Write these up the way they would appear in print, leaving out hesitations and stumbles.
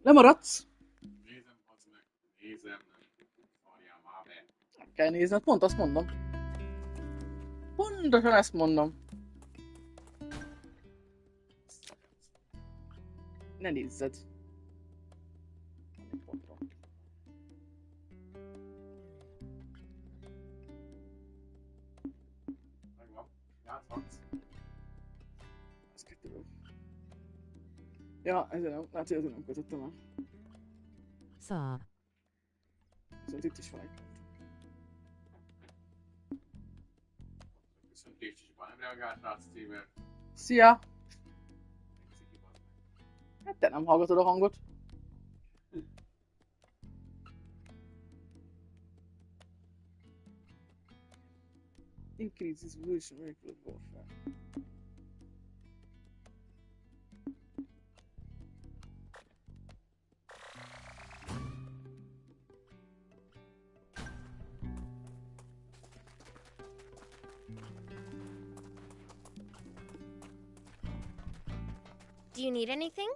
Lemaradsz? Nézem, az meg. Nézem, nem. Szarjál már be. Nem kell nézned, pont azt mondom. Pontosan ezt mondom. Ne nézzed. Megvan. Játszhatsz. Azt kettőről. Ja, ezért nem, lehet, hogy ezért nem kötöttem el. Saw. Viszont itt is van egy pont. Köszöntés is van, nem reagált rá a streamer. Szia! Ciki bazd meg. Hát te nem hallgatod a hangot. Increases evolution vehicle warfare. Do you need anything?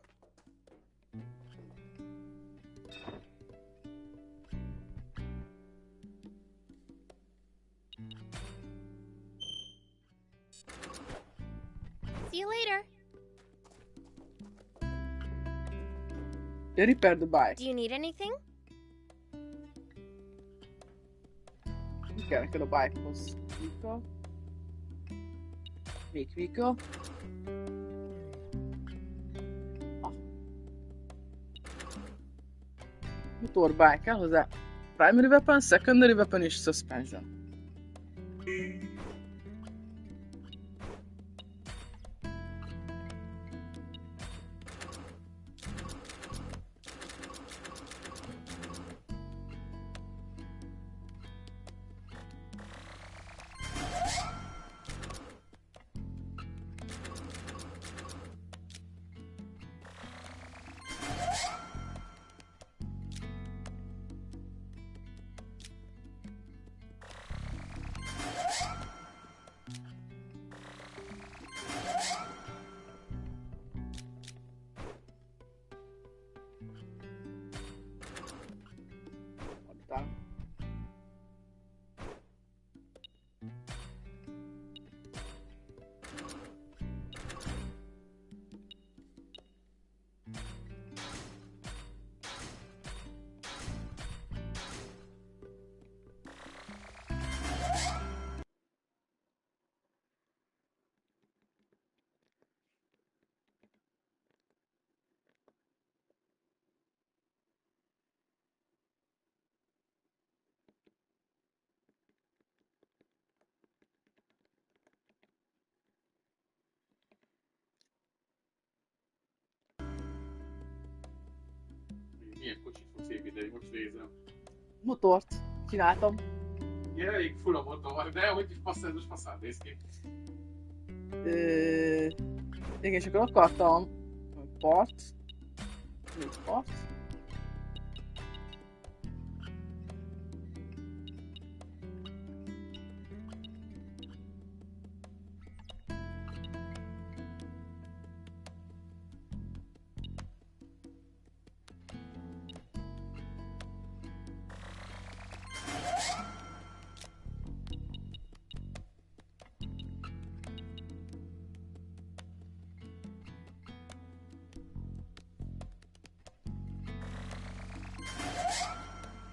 See you later. They repaired the bike. Do you need anything? Mi kell neked a bike-hoz? Vehicle. Még vehicle. Ah. Motorbike kell hozzá. Primary weapon, secondary weapon és suspension. Adtál. Milyen kocsit fogsz építeni, most nézem. Motort csináltam. Igen, elég full a motor, de hogy ez most faszán néz ki. Igen, és akkor akartam part. Még part.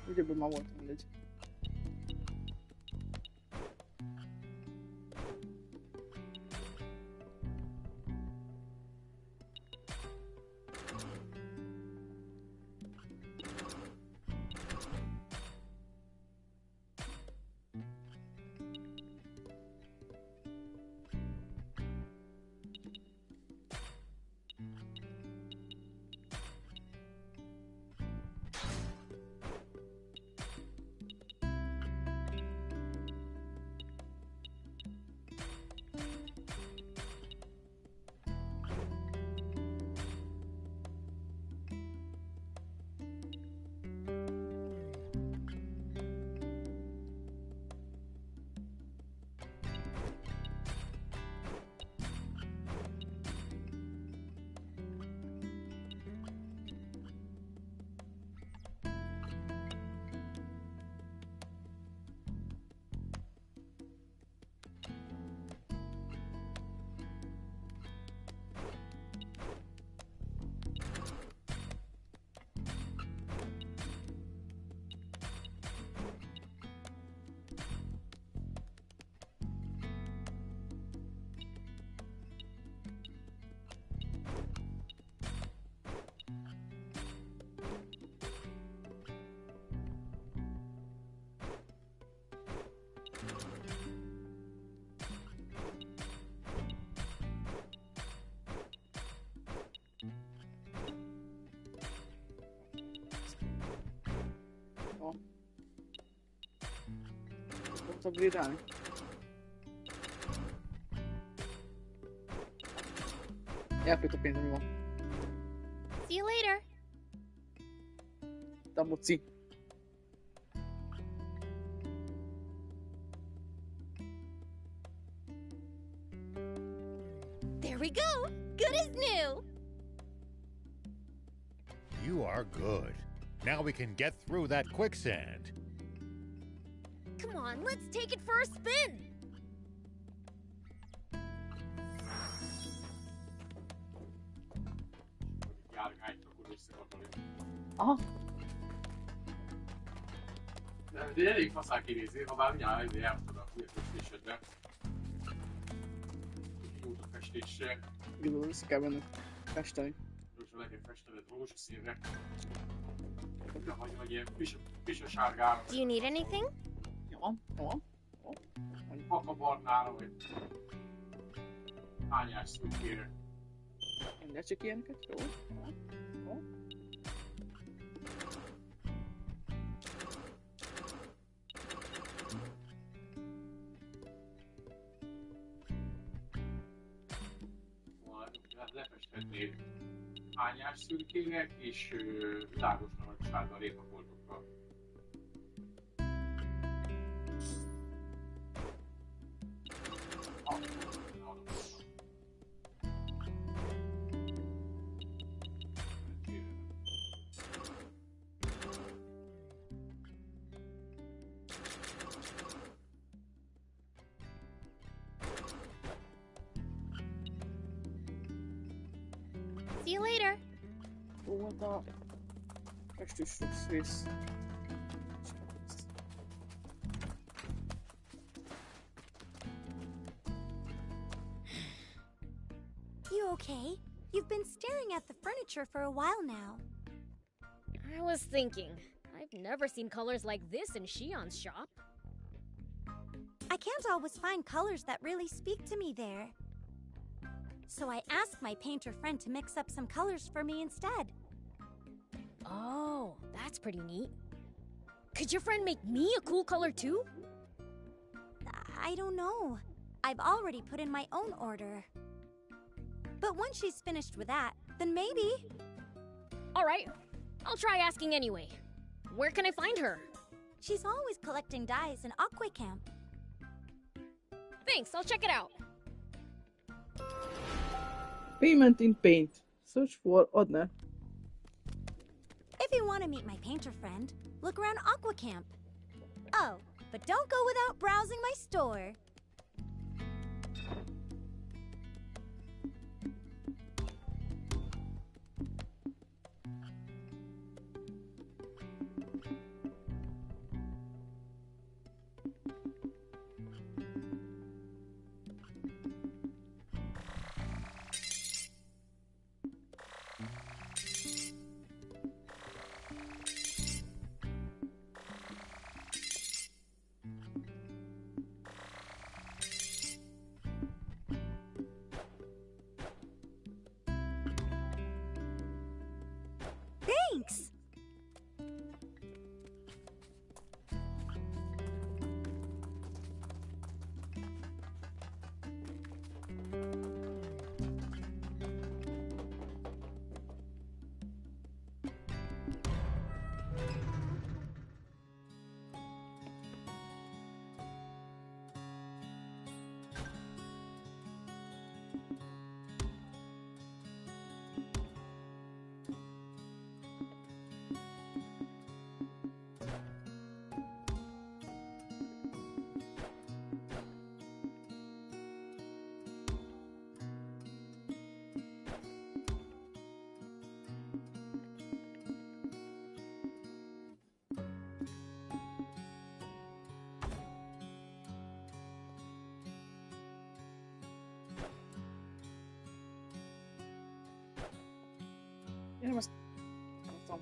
Ugyebben már volt mindegy. upgrade-elni. Elfogyott a pénz, ami van. See you later. De a moci. There we go. Good as new. You are good. Now we can get through that quicksand. Come on, let's take it for a spin. Járgányt akkor összekapolni. Aha. De elég faszán kinézni, ha bár mindjárt elhoztad a festésedre. Jót a festésre. Igazán össze kell benne festeni. Rögtön le kell festened rózsaszínre. Vagy ilyen pisos sárgára. Do you need anything? Jó van, jó van. Vagy kakabarnára, vagy hányás szűkére. Mindjárt csak ilyeneket. Jó. Jó. Lefesthetnéd hányás szürkének és világos narancssárga répafoltokkal. See you later. Jó volt a festős rossz rész. You okay? You've been staring at the furniture for a while now. I was thinking, I've never seen colors like this in Shion's shop. I can't always find colors that really speak to me there. So I asked my painter friend to mix up some colors for me instead. Oh, that's pretty neat. Could your friend make me a cool color too? I don't know. I've already put in my own order. But once she's finished with that, then maybe. Alright, I'll try asking anyway. Where can I find her? She's always collecting dyes in Aqua Camp. Thanks, I'll check it out. Payment in paint. Search for Adna. If you want to meet my painter friend, look around Aqua Camp. Oh, but don't go without browsing my store. Thanks! Én nem azt... Nem tudom.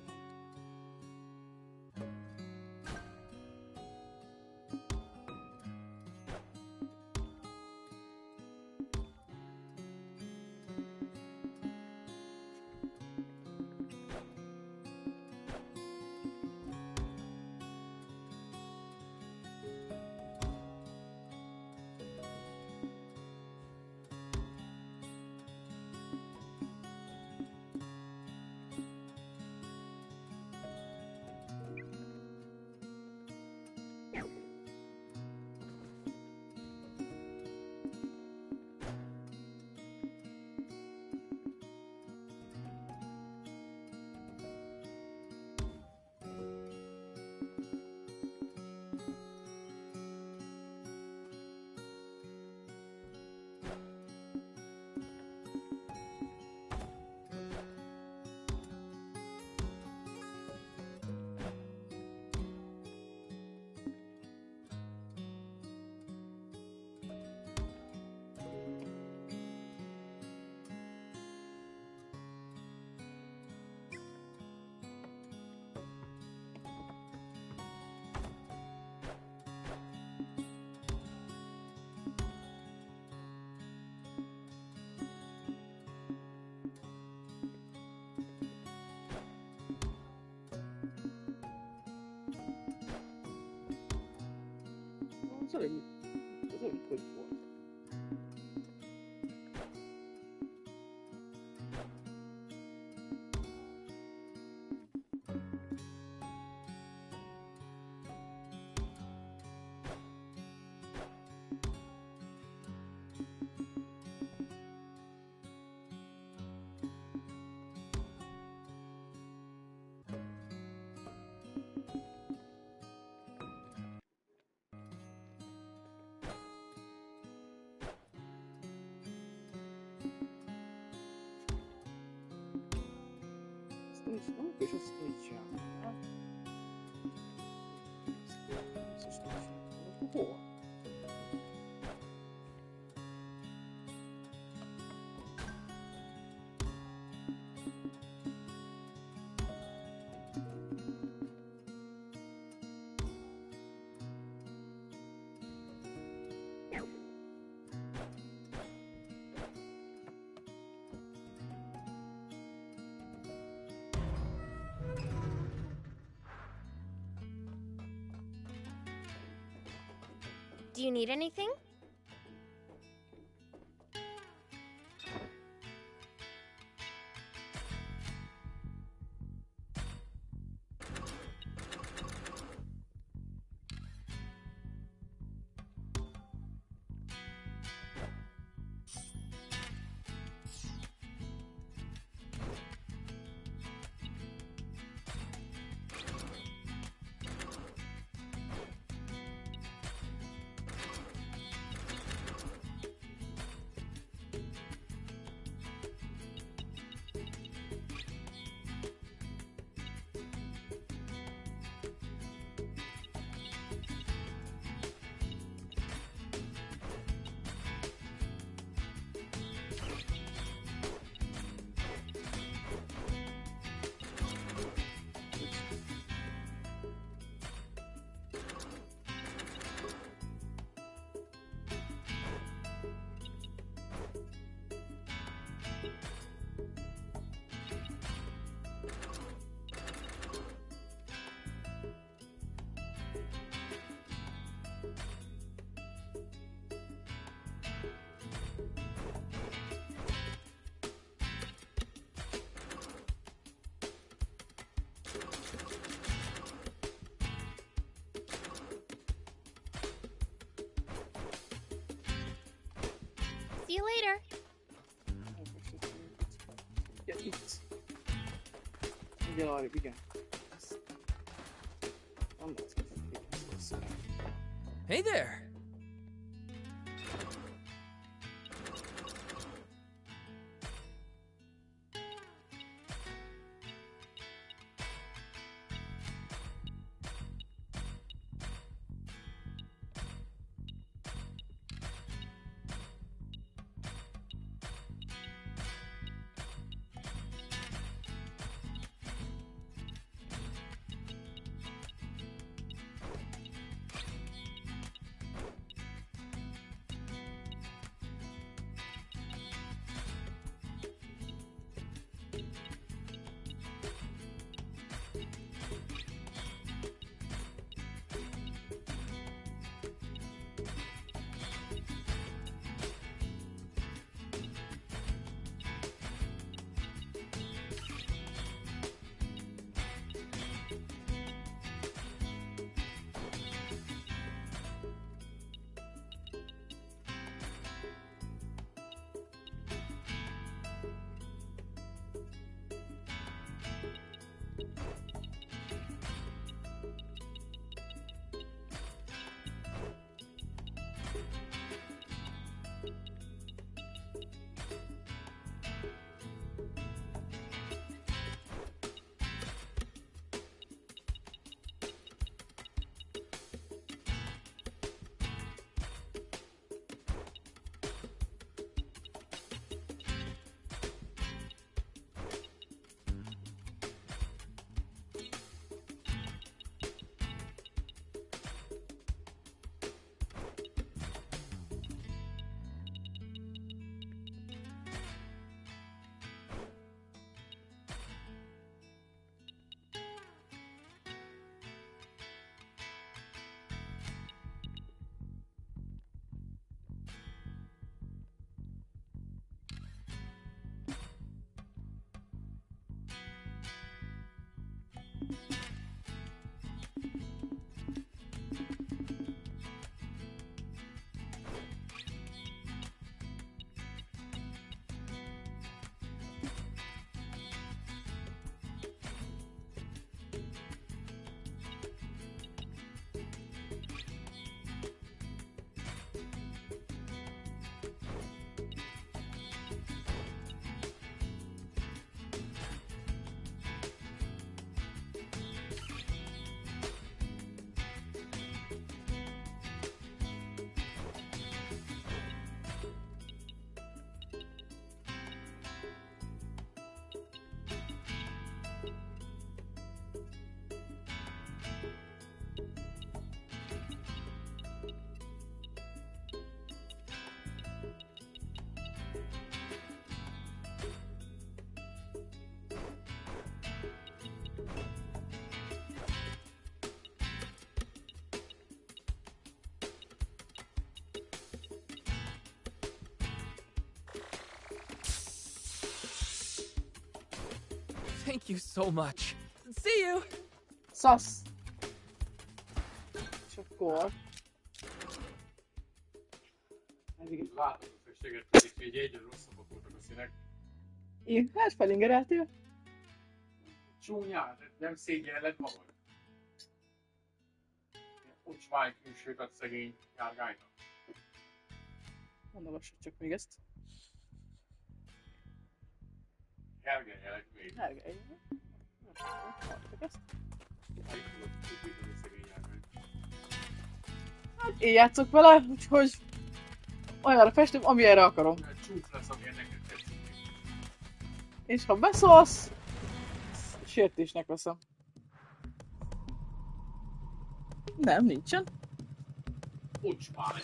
Cos'è un quel fuoco? Non che ci sto dicendo, no? Se sto dicendo fuoco. Do you need anything? See you later. Yeah, eat. Get all right, we go. I'm not gonna Hey there! Thank you so much. See you! Szasz! És akkor... Látom a festéget, pedig így egyre rosszabbak voltak a színek. Én, hát felingereltél? Csúnyán, nem szégyelled magad. Ocsmány külsőt szegény járgánynak. Mondogassuk csak még ezt. Hergeljelek még. Hergelj. Hallgatok ezt. Alig tudod tudni a szegény járgány. Hát én játszok vele, úgyhogy... Olyanra festem, ami erre akarom. Csúcs lesz, ami neked tetszik. És ha beszólsz... Sértésnek veszem. Nem, nincsen. Ocsmány.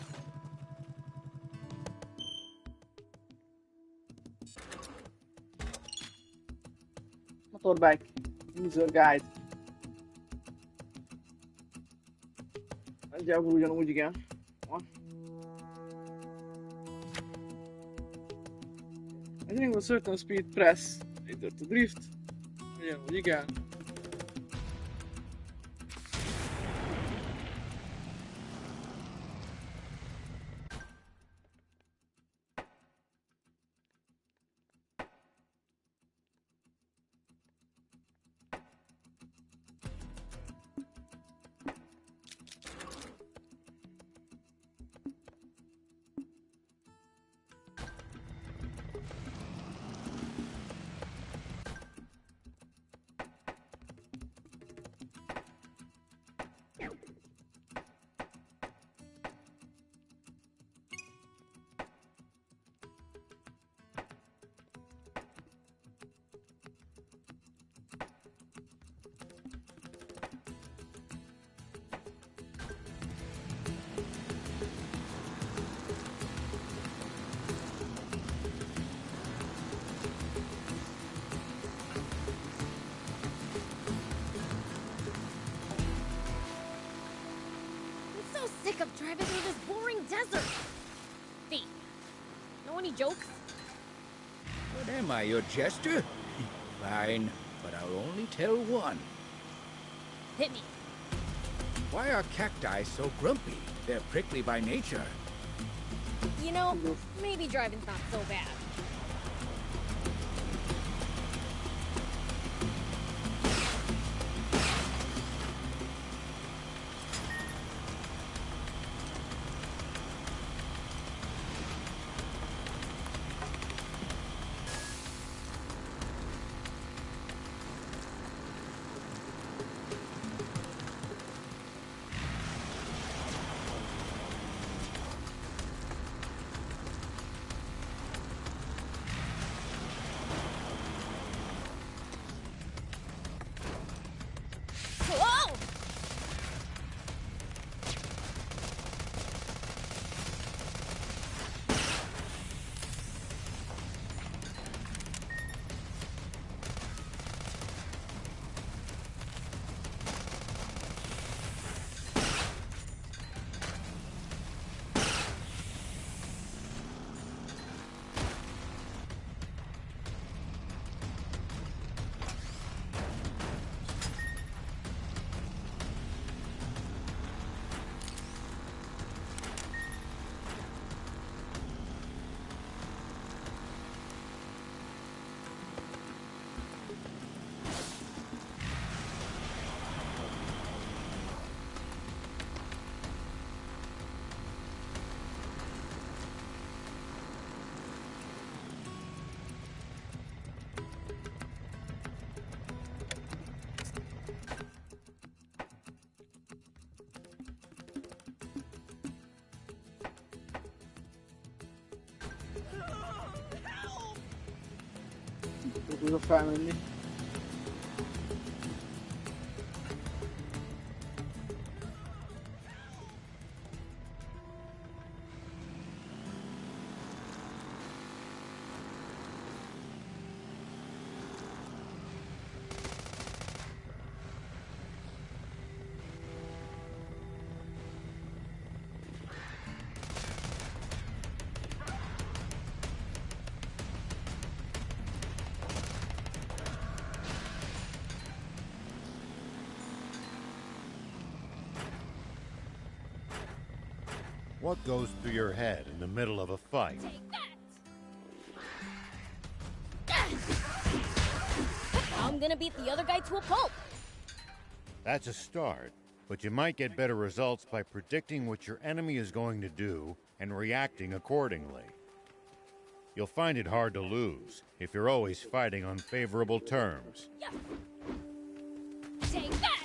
Motorbike. User guide. Nagyjából ugyanúgy, igen. Enabling a certain speed press. Either to drift. Ugyanúgy, igen. I'm so sick of driving through this boring desert. Hey, know any jokes? What am I, your jester? Fine, but I'll only tell one. Hit me. Why are cacti so grumpy? They're prickly by nature. You know, maybe driving's not so bad. Whoa! Tudok felmenni. What goes through your head in the middle of a fight? I'm gonna beat the other guy to a pulp. That's a start, but you might get better results by predicting what your enemy is going to do and reacting accordingly. You'll find it hard to lose if you're always fighting on favorable terms. Take that!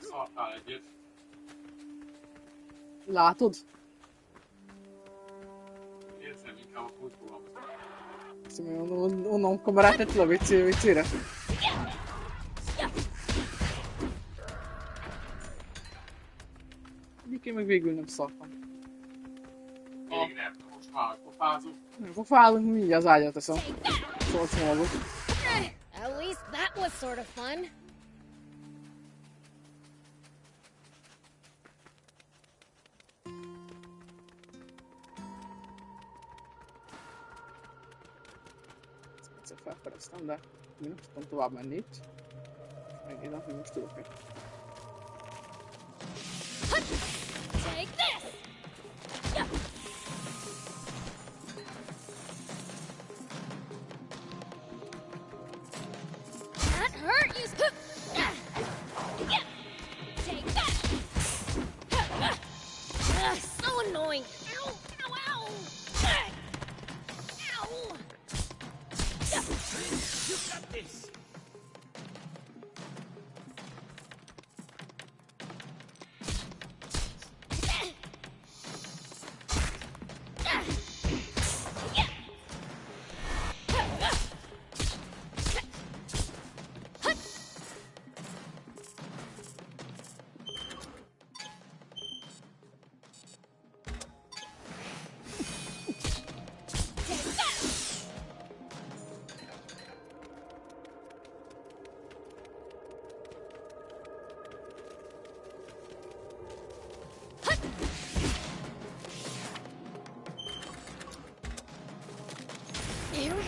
Szartál egyet. Látod? Érzem inkább a kultúram. Non combattere la vicina. Miké meg végül nem szartam. Még nem, most már pofázok. Nem pofálunk, mindjárt az ágyat teszem. Szolcsmolgot. At least that was sort of fun. Egyszer felfedeztem, de én nem tudtam tovább menni itt. Megnézem, hogy most tudok-e. Take this! That hurt, you... Take that! So annoying! Ow! Ow! Ow! Ow! You got this!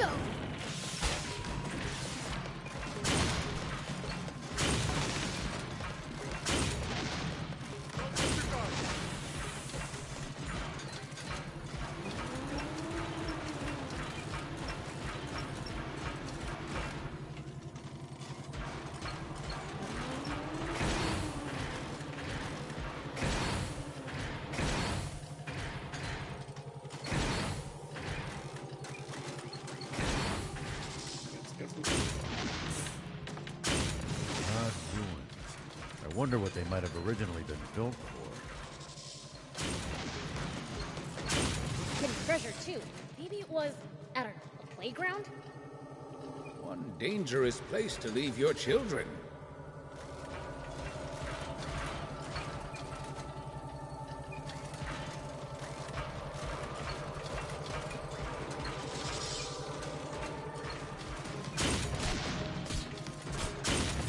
go! Odd ruins. I wonder what they might have originally been built for. Hidden treasure, too. Maybe it was, I don't know, a playground? One dangerous place to leave your children.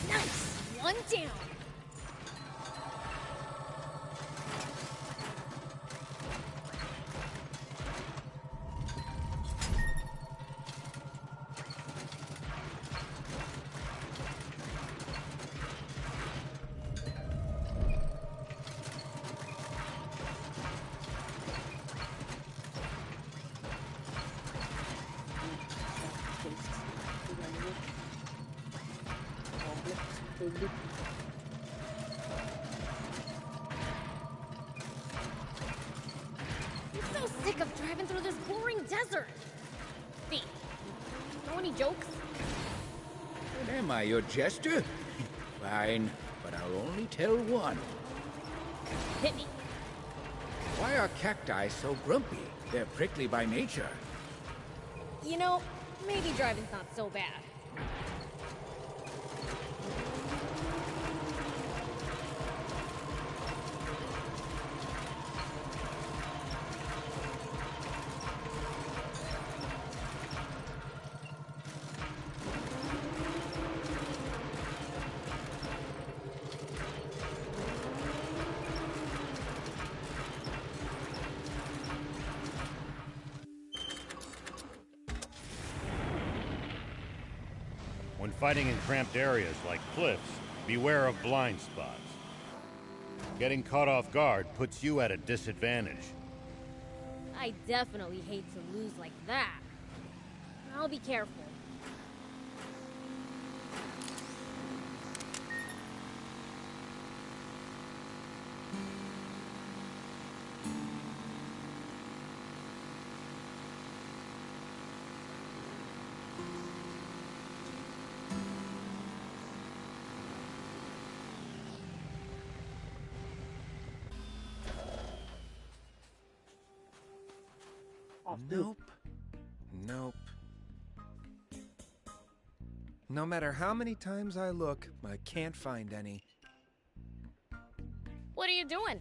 Nice! One down! I'm so sick of driving through this boring desert! Fee, know any jokes? What am I, your jester? Fine, but I'll only tell one. Hit me. Why are cacti so grumpy? They're prickly by nature. You know, maybe driving's not so bad. When fighting in cramped areas like cliffs, beware of blind spots. Getting caught off guard puts you at a disadvantage. I definitely hate to lose like that. I'll be careful. Nope. Nope. No matter how many times I look, I can't find any. What are you doing?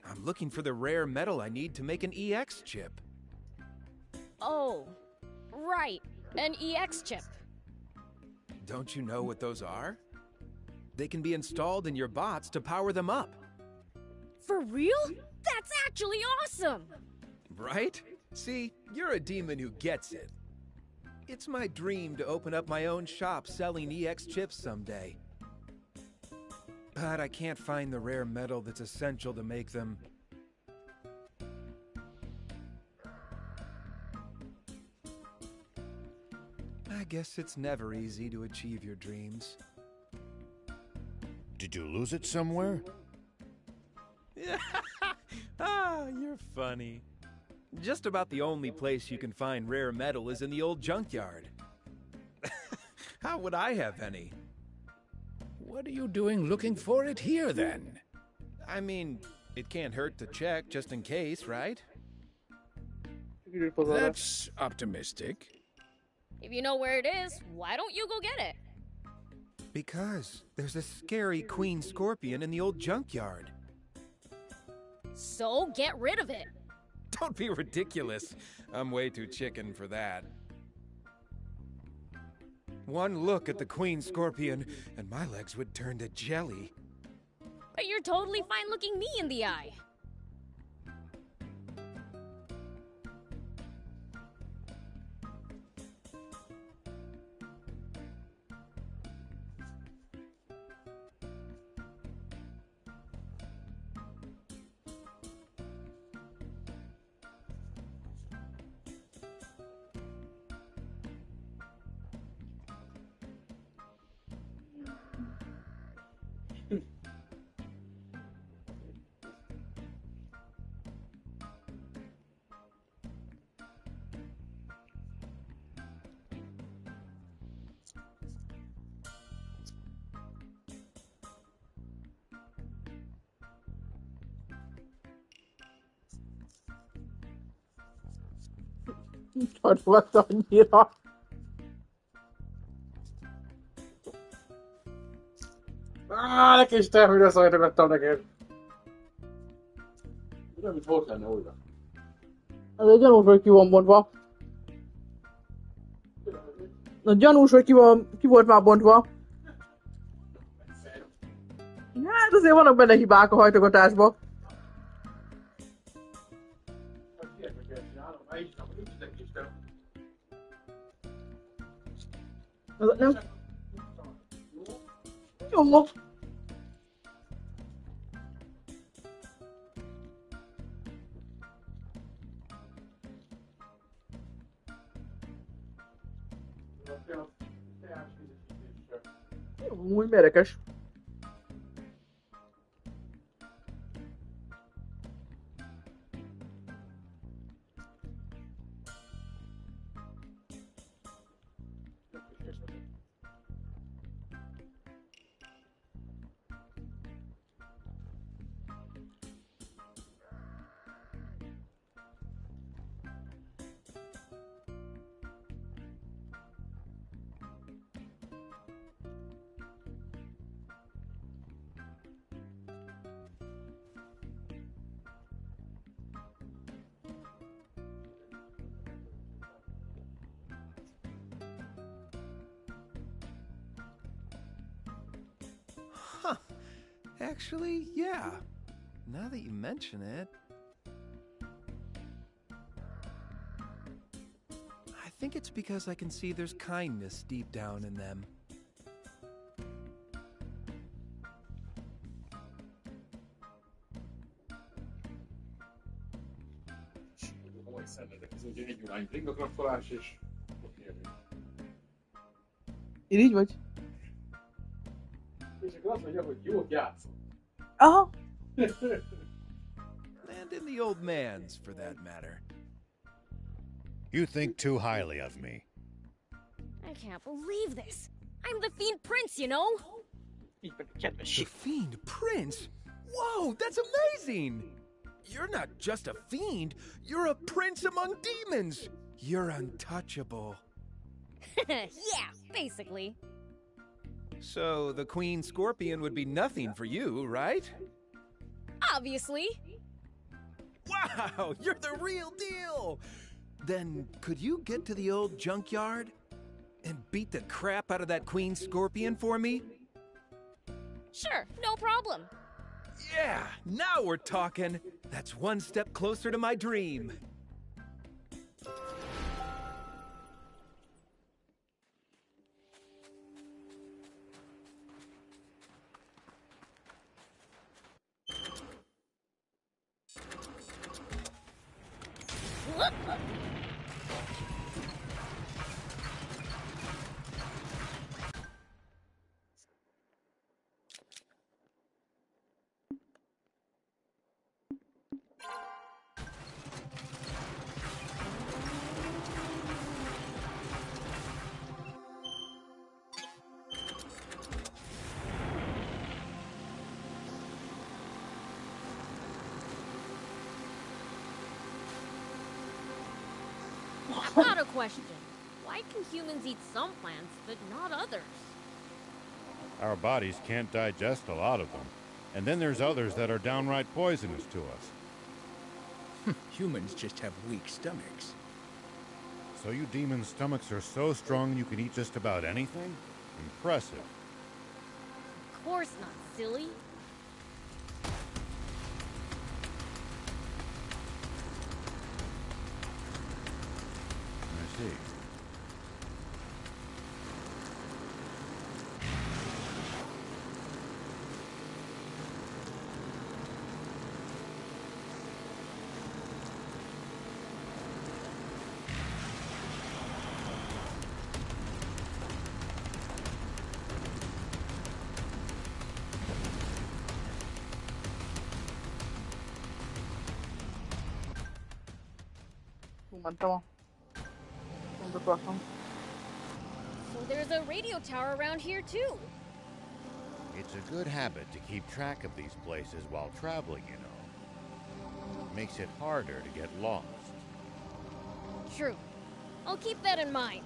I'm looking for the rare metal I need to make an EX chip. Oh, right. An EX chip. Don't you know what those are? They can be installed in your bots to power them up. For real? That's actually awesome! Right? See, you're a demon who gets it. It's my dream to open up my own shop selling EX chips someday. But I can't find the rare metal that's essential to make them. I guess it's never easy to achieve your dreams. Did you lose it somewhere? Ah, you're funny. Just about the only place you can find rare metal is in the old junkyard. How would I have any? What are you doing looking for it here, then? I mean, it can't hurt to check just in case, right? That's optimistic. If you know where it is, why don't you go get it? Because there's a scary queen scorpion in the old junkyard. So get rid of it. Don't be ridiculous. I'm way too chicken for that. One look at the queen scorpion, and my legs would turn to jelly. But you're totally fine looking me in the eye. Csodolsz annyira. Neki is te, hogy szajtogattam neked. Nem, mint volt lenne újra. Ez egy gyanús, hogy ki van bontva. Na, gyanús, hogy ki volt már bontva. Hát azért vannak benne hibák a hajtogatásban. Nem. Jó. Jó, úgy érdekes. Huh. Actually, yeah. Now that you mention it... I think it's because I can see there's kindness deep down in them. Így vagy? És akkor azt mondja, hogy jót játszol. Aha. And in the old man's, for that matter. You think too highly of me. I can't believe this. I'm the Fiend Prince, you know? The Fiend Prince? Whoa, that's amazing! You're not just a fiend, you're a prince among demons! You're untouchable. Yeah, basically. So, the Queen Scorpion would be nothing for you, right? Obviously. Wow, you're the real deal! Then, could you get to the old junkyard? And beat the crap out of that Queen Scorpion for me? Sure, no problem. Yeah, now we're talking! That's one step closer to my dream. Got a question. Why can humans eat some plants, but not others? Our bodies can't digest a lot of them. And then there's others that are downright poisonous to us. Humans just have weak stomachs. So you demons' stomachs are so strong you can eat just about anything? Impressive. Of course not, silly. I see. So there's a radio tower around here too. It's a good habit to keep track of these places while traveling, you know. It makes it harder to get lost. True. I'll keep that in mind.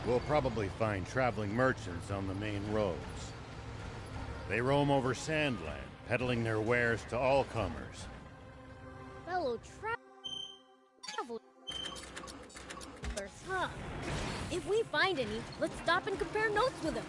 We'll probably find traveling merchants on the main roads. They roam over Sandland, peddling their wares to all comers. Fellow travelers, huh? If we find any, let's stop and compare notes with them.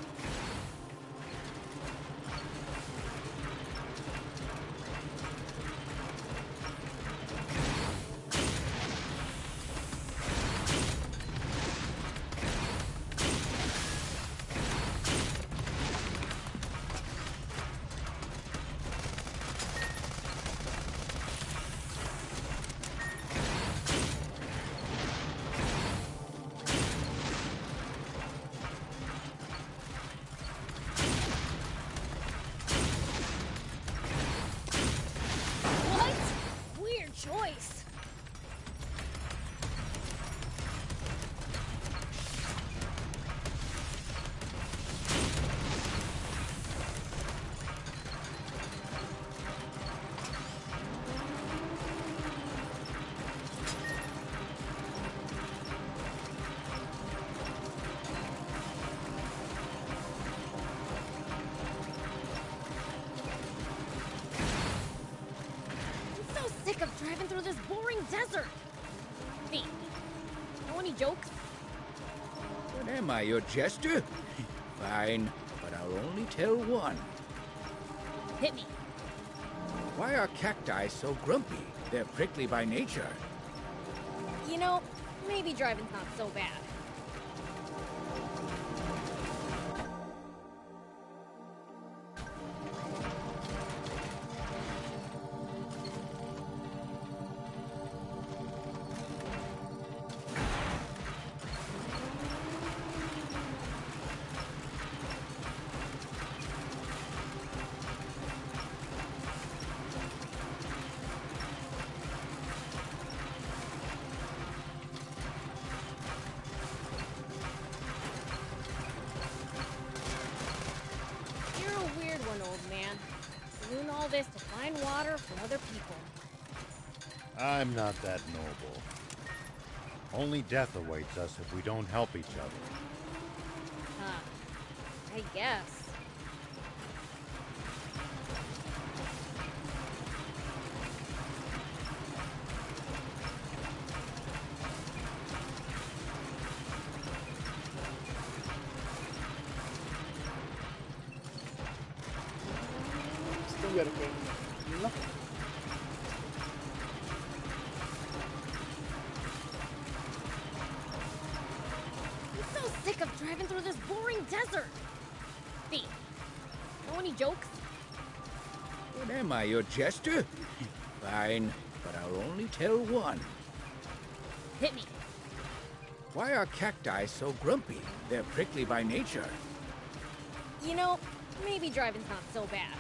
Choice. Sick of driving through this boring desert. Hey, know any jokes? What am I, your jester? Fine, but I'll only tell one. Hit me. Why are cacti so grumpy? They're prickly by nature. You know, maybe driving's not so bad. Doing all this to find water for other people. I'm not that noble. Only death awaits us if we don't help each other. Huh. I guess. I'm so sick of driving through this boring desert. Hey, know any jokes? What am I, your jester? Fine, but I'll only tell one. Hit me. Why are cacti so grumpy? They're prickly by nature. You know, maybe driving's not so bad.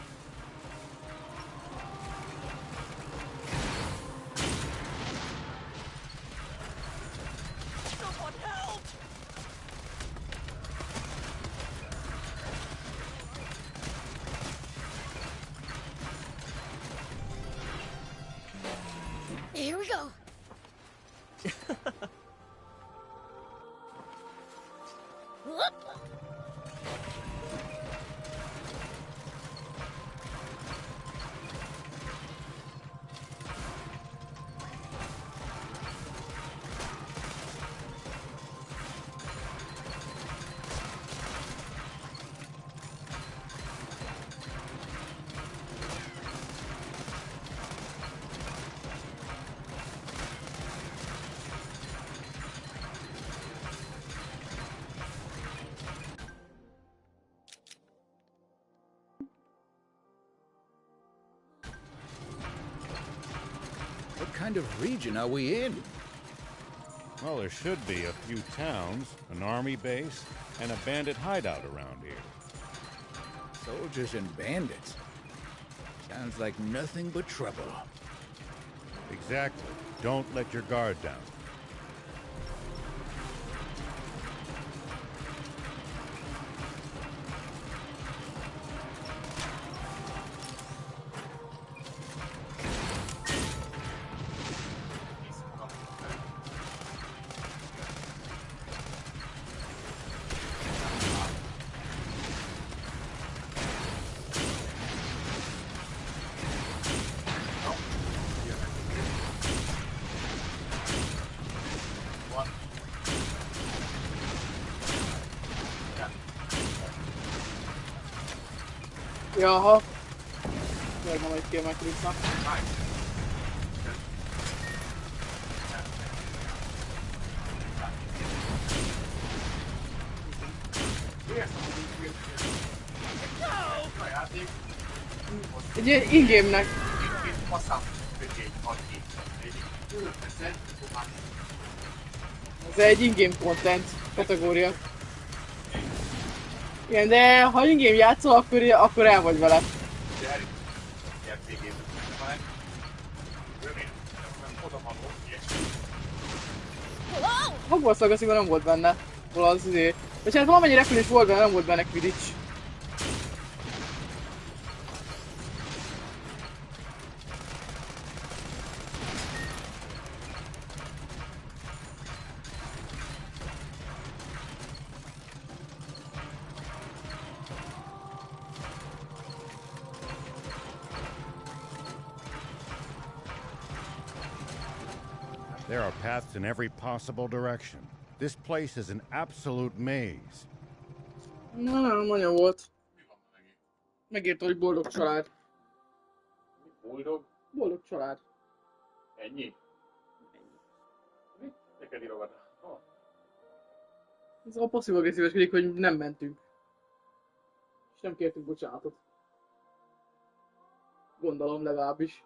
What kind of region are we in? Well, there should be a few towns, an army base, and a bandit hideout around here. Soldiers and bandits. Sounds like nothing but trouble. Exactly. Don't let your guard down. Jaha. Megmondom, hogy ki megkriszna. Egy ilyen in-game-nek. Ez egy in-game content kategória. Igen, de ha in-game játszol, akkor el vagy vele. Hogwarts Legacy-ban nem volt benne. Valahogy az izé. Vagy hát valamennyi repülés volt benne, nem volt benne Quidditch. There are paths in every possible direction. This place is an absolute maze. Na, nem nagyon volt. Megírta, hogy boldog család. Boldog? Boldog család. Ennyi? Neked írogatni. Ez a passzív agresszíveskedik, hogy nem mentünk. És nem kértünk bocsánatot. Gondolom legalábbis.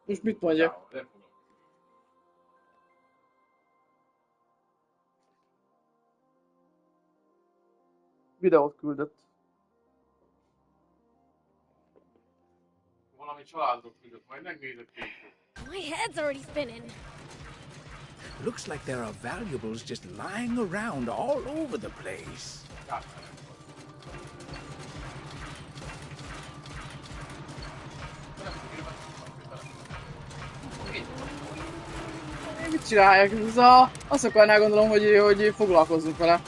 Most mit mondjak? Videót küldött. Valami családot küldött, majd megnézett később. My head's already spinning. Looks like there are valuables just lying around all over the place. Mit csinálják? Azt akarná gondolom, hogy foglalkozzunk vele.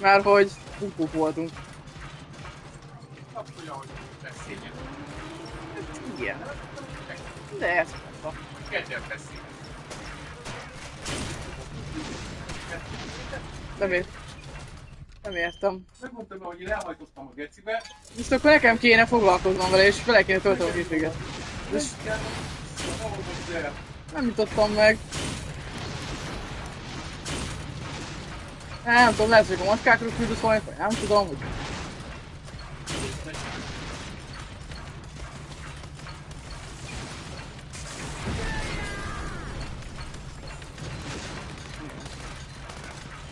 Mert hogy kukkuk voltunk. Kapcsolja, hogy beszéljen. Igen. De ezt mondta. Kedden beszél. Nem értem. Megmondtam, hogy én elhajtottam a gecibe. Most akkor nekem kéne foglalkoznom vele, és vele kéne töltöm a készséget. Nem jutottam meg. Nem tudom, lehet, hogy a macskákról küldött valamit, vagy nem tudom, hogy...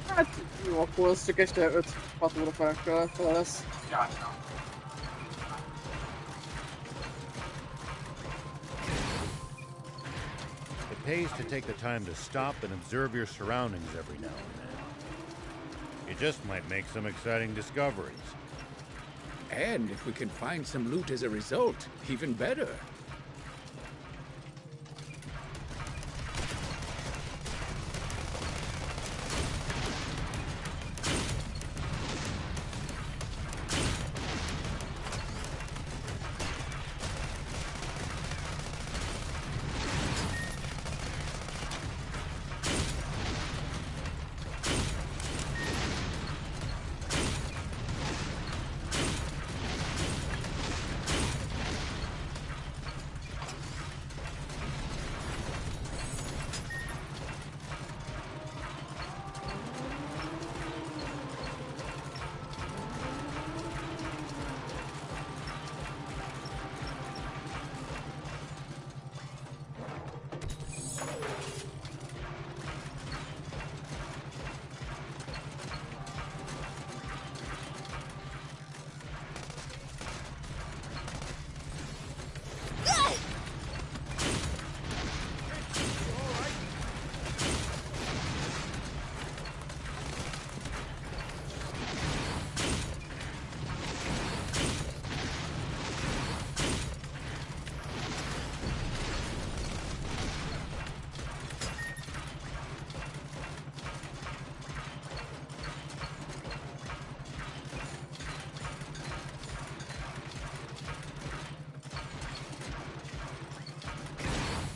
Hát jó, akkor az csak este 5-6 óra fel lesz. It pays to take the time to stop and observe your surroundings every now and then. You just might make some exciting discoveries. And if we can find some loot as a result, even better.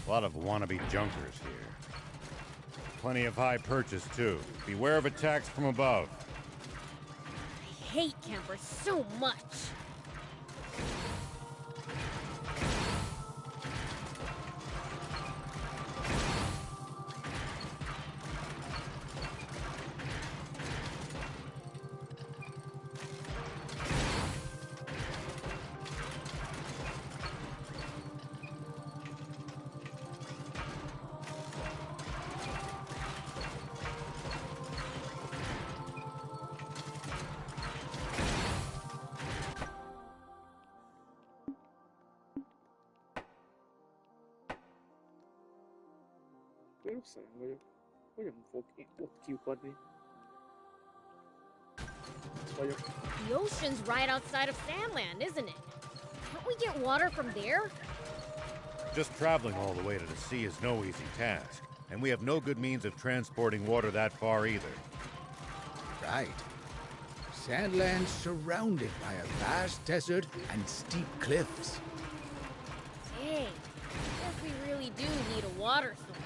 A lot of wannabe junkers here. Plenty of high purchase, too. Beware of attacks from above. I hate campers so much. Eu sei, voglio un po' kiukodni. Voglio... The ocean's right outside of Sandland, isn't it? Can't we get water from there? Just traveling all the way to the sea is no easy task, and we have no good means of transporting water that far either. Right. Sandland's surrounded by a vast desert and steep cliffs. Dang. Guess we really do need a water source.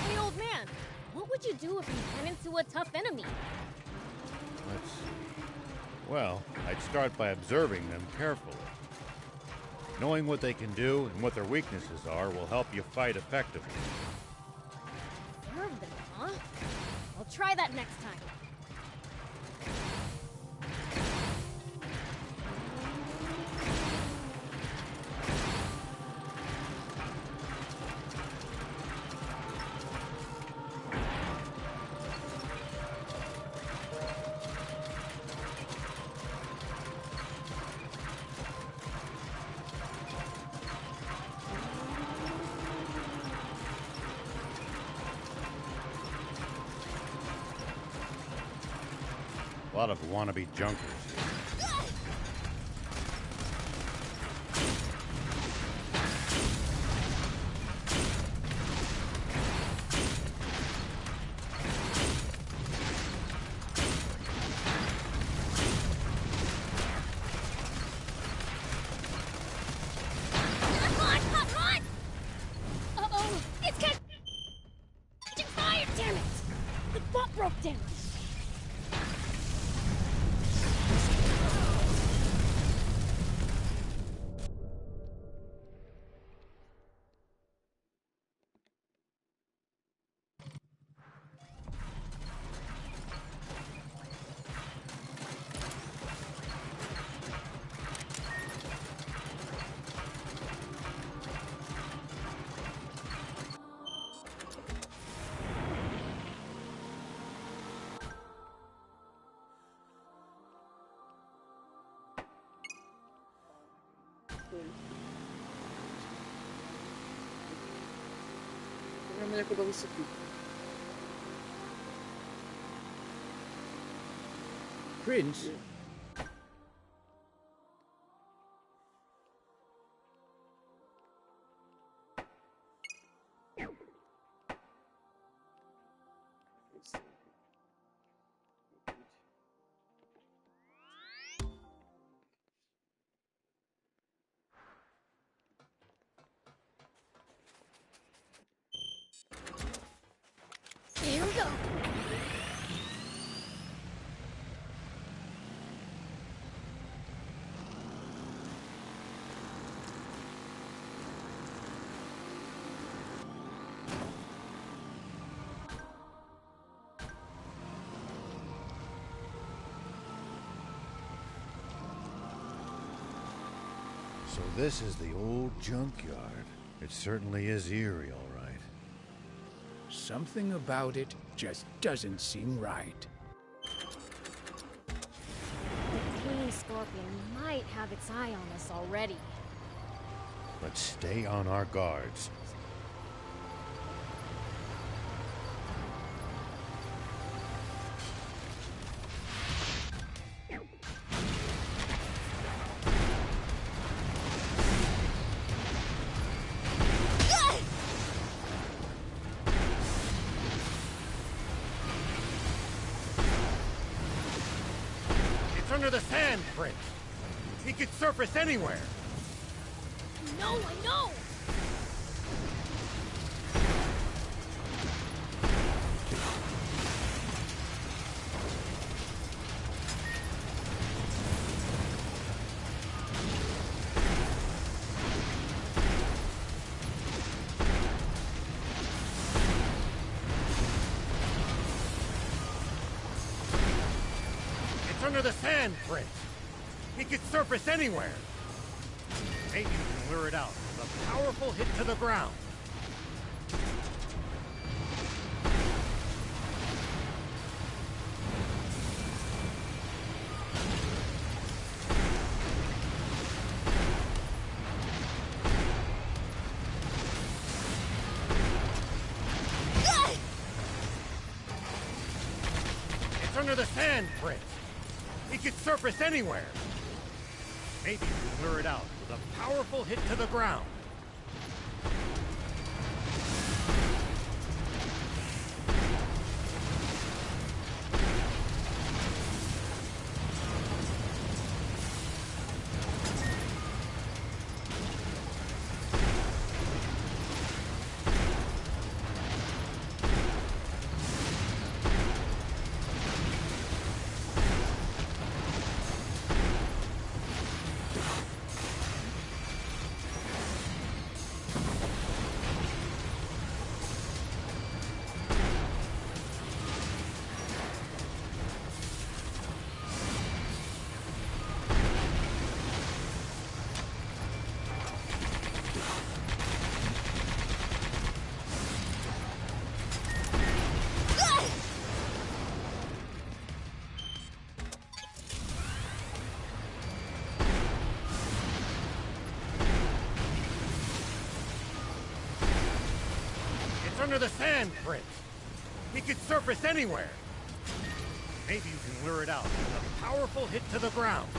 Hey, old man, what would you do if you ran into a tough enemy? Let's see. Well, I'd start by observing them carefully. Knowing what they can do and what their weaknesses are will help you fight effectively. Observe them, huh? I'll try that next time. A lot of wannabe junkers. Come on! Uh-oh, it's catching fire, damn it! The boat broke down. Non mi ricordo questo qui. Prince, Here we go. So this is the old junkyard. It certainly is eerie, all right. something about it just doesn't seem right. The cleaning Scorpion might have its eye on us already. Let's stay on our guards. It's under the sand, Prince. He could surface anywhere. No, I know! It's under the sand, Prince. He could surface anywhere. Maybe you can lure it out with a powerful hit to the ground. It's under the sand, Prince. He could surface anywhere. Maybe you can lure it out with a powerful hit to the ground. Under the sand, Prince. He could surface anywhere. Maybe you can lure it out with a powerful hit to the ground.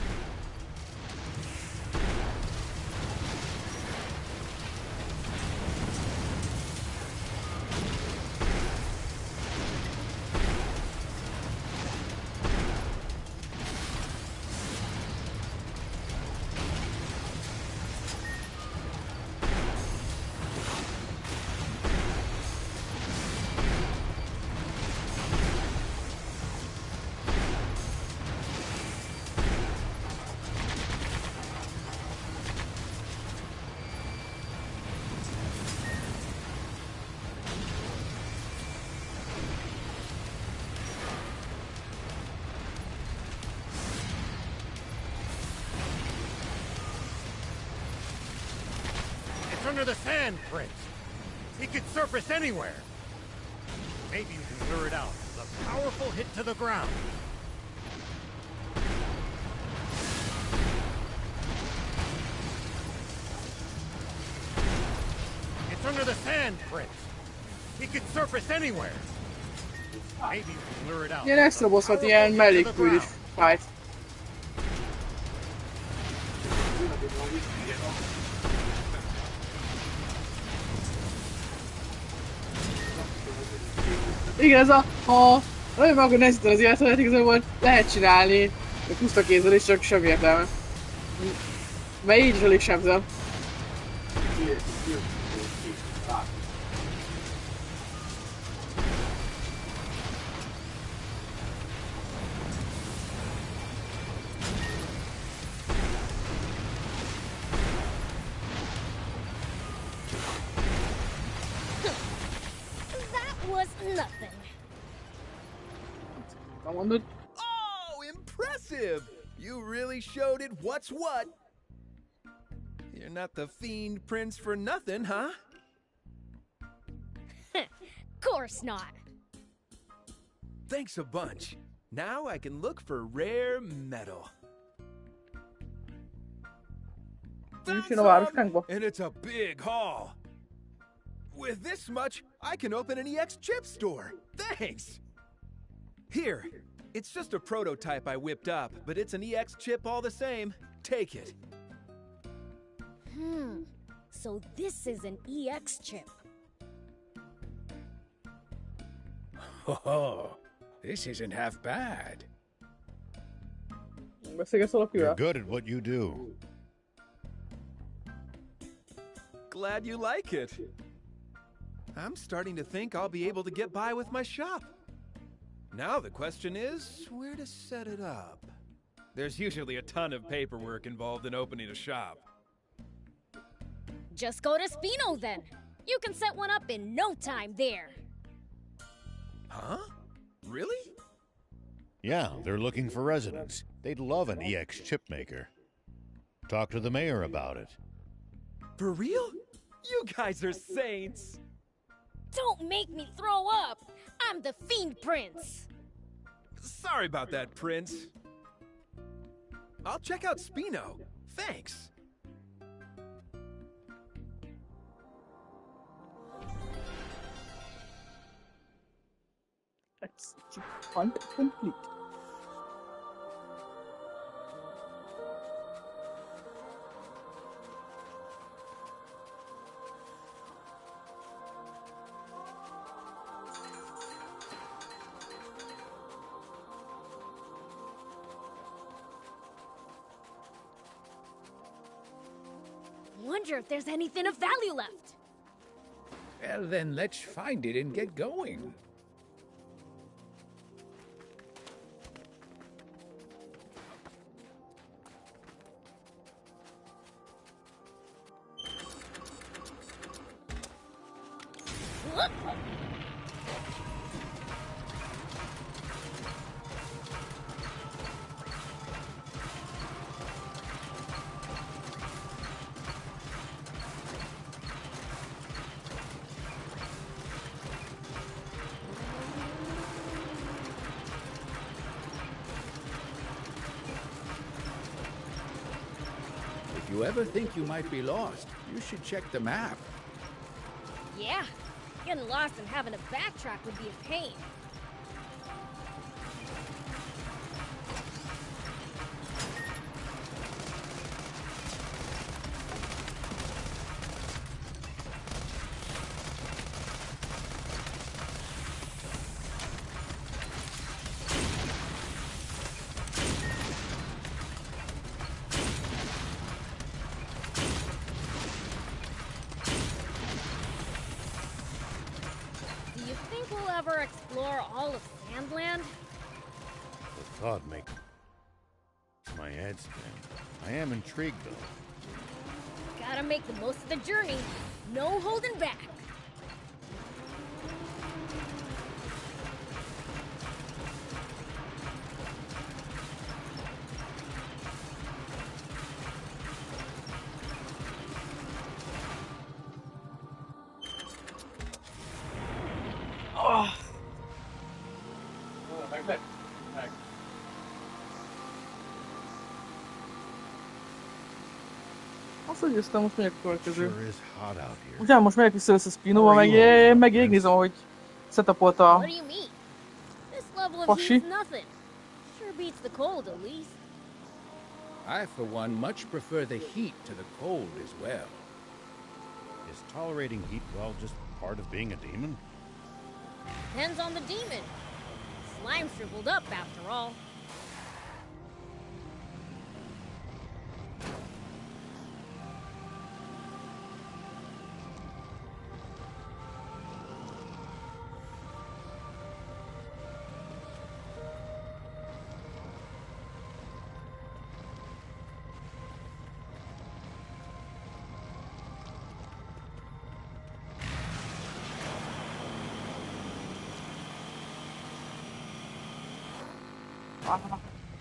Under the sand, Prince. He could surface anywhere. Maybe you can lure it out with a powerful hit to the ground. It's under the sand, Prince. He could surface anywhere. Maybe you can lure it out. Ilyen extra boss volt, ilyen mellékküldés fight. Igen, ez a... Ha nagyon meg akar nehezíteni az életedet, igazából lehet csinálni a puszta kézzel is, csak semmi értelme. Mert így is elég sebzem. Oh, impressive! You really showed it what's what. You're not the fiend prince for nothing, huh? Course not. Thanks a bunch. Now I can look for rare metal. That's Vicino a városkánkba. and it's a big haul. With this much, I can open an EX chip store. Thanks. Here, it's just a prototype I whipped up, but it's an EX chip all the same. Take it. So this is an EX chip. Oh, this isn't half bad. Beszélgetsz You're valakivel? good at what you do. Glad you like it. I'm starting to think I'll be able to get by with my shop. Now the question is, where to set it up? There's usually a ton of paperwork involved in opening a shop. Just go to Spino then. You can set one up in no time there. Huh? Really? Yeah, they're looking for residents. They'd love an EX chip maker. Talk to the mayor about it. For real? You guys are saints. Don't make me throw up. I'm the Fiend Prince. Sorry about that, Prince. I'll check out Spino. Thanks. Hunt complete. Wonder if there's anything of value left. Well, then let's find it and get going. If you ever think you might be lost, you should check the map. Yeah, getting lost and having to backtrack would be a pain. Do you think we'll ever explore all of Sandland? The thought makes my head spin. I am intrigued, though. Gotta make the most of the journey. No holding back. Meg. Azt, hogy aztán most megyek a következő. Sure is hot out here. Ugye most megyek vissza a Spinóba, meg végignézem, hogy setupolta What a... do you mean? This level of Fussy. heat's nothing. Sure beats the cold, at least. I, for one, much prefer the heat to the cold as well. Is tolerating heat, well, just part of being a demon? Depends on the demon. Slime shriveled up, after all.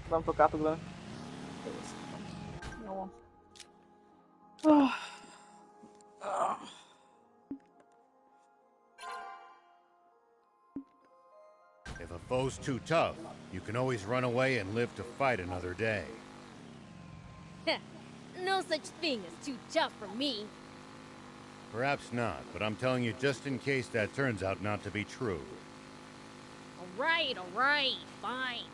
Nem tudok átugrani. Jó van. If a foe's too tough, you can always run away and live to fight another day. No such thing as too tough for me. Perhaps not, but I'm telling you just in case that turns out not to be true. Alright, fine.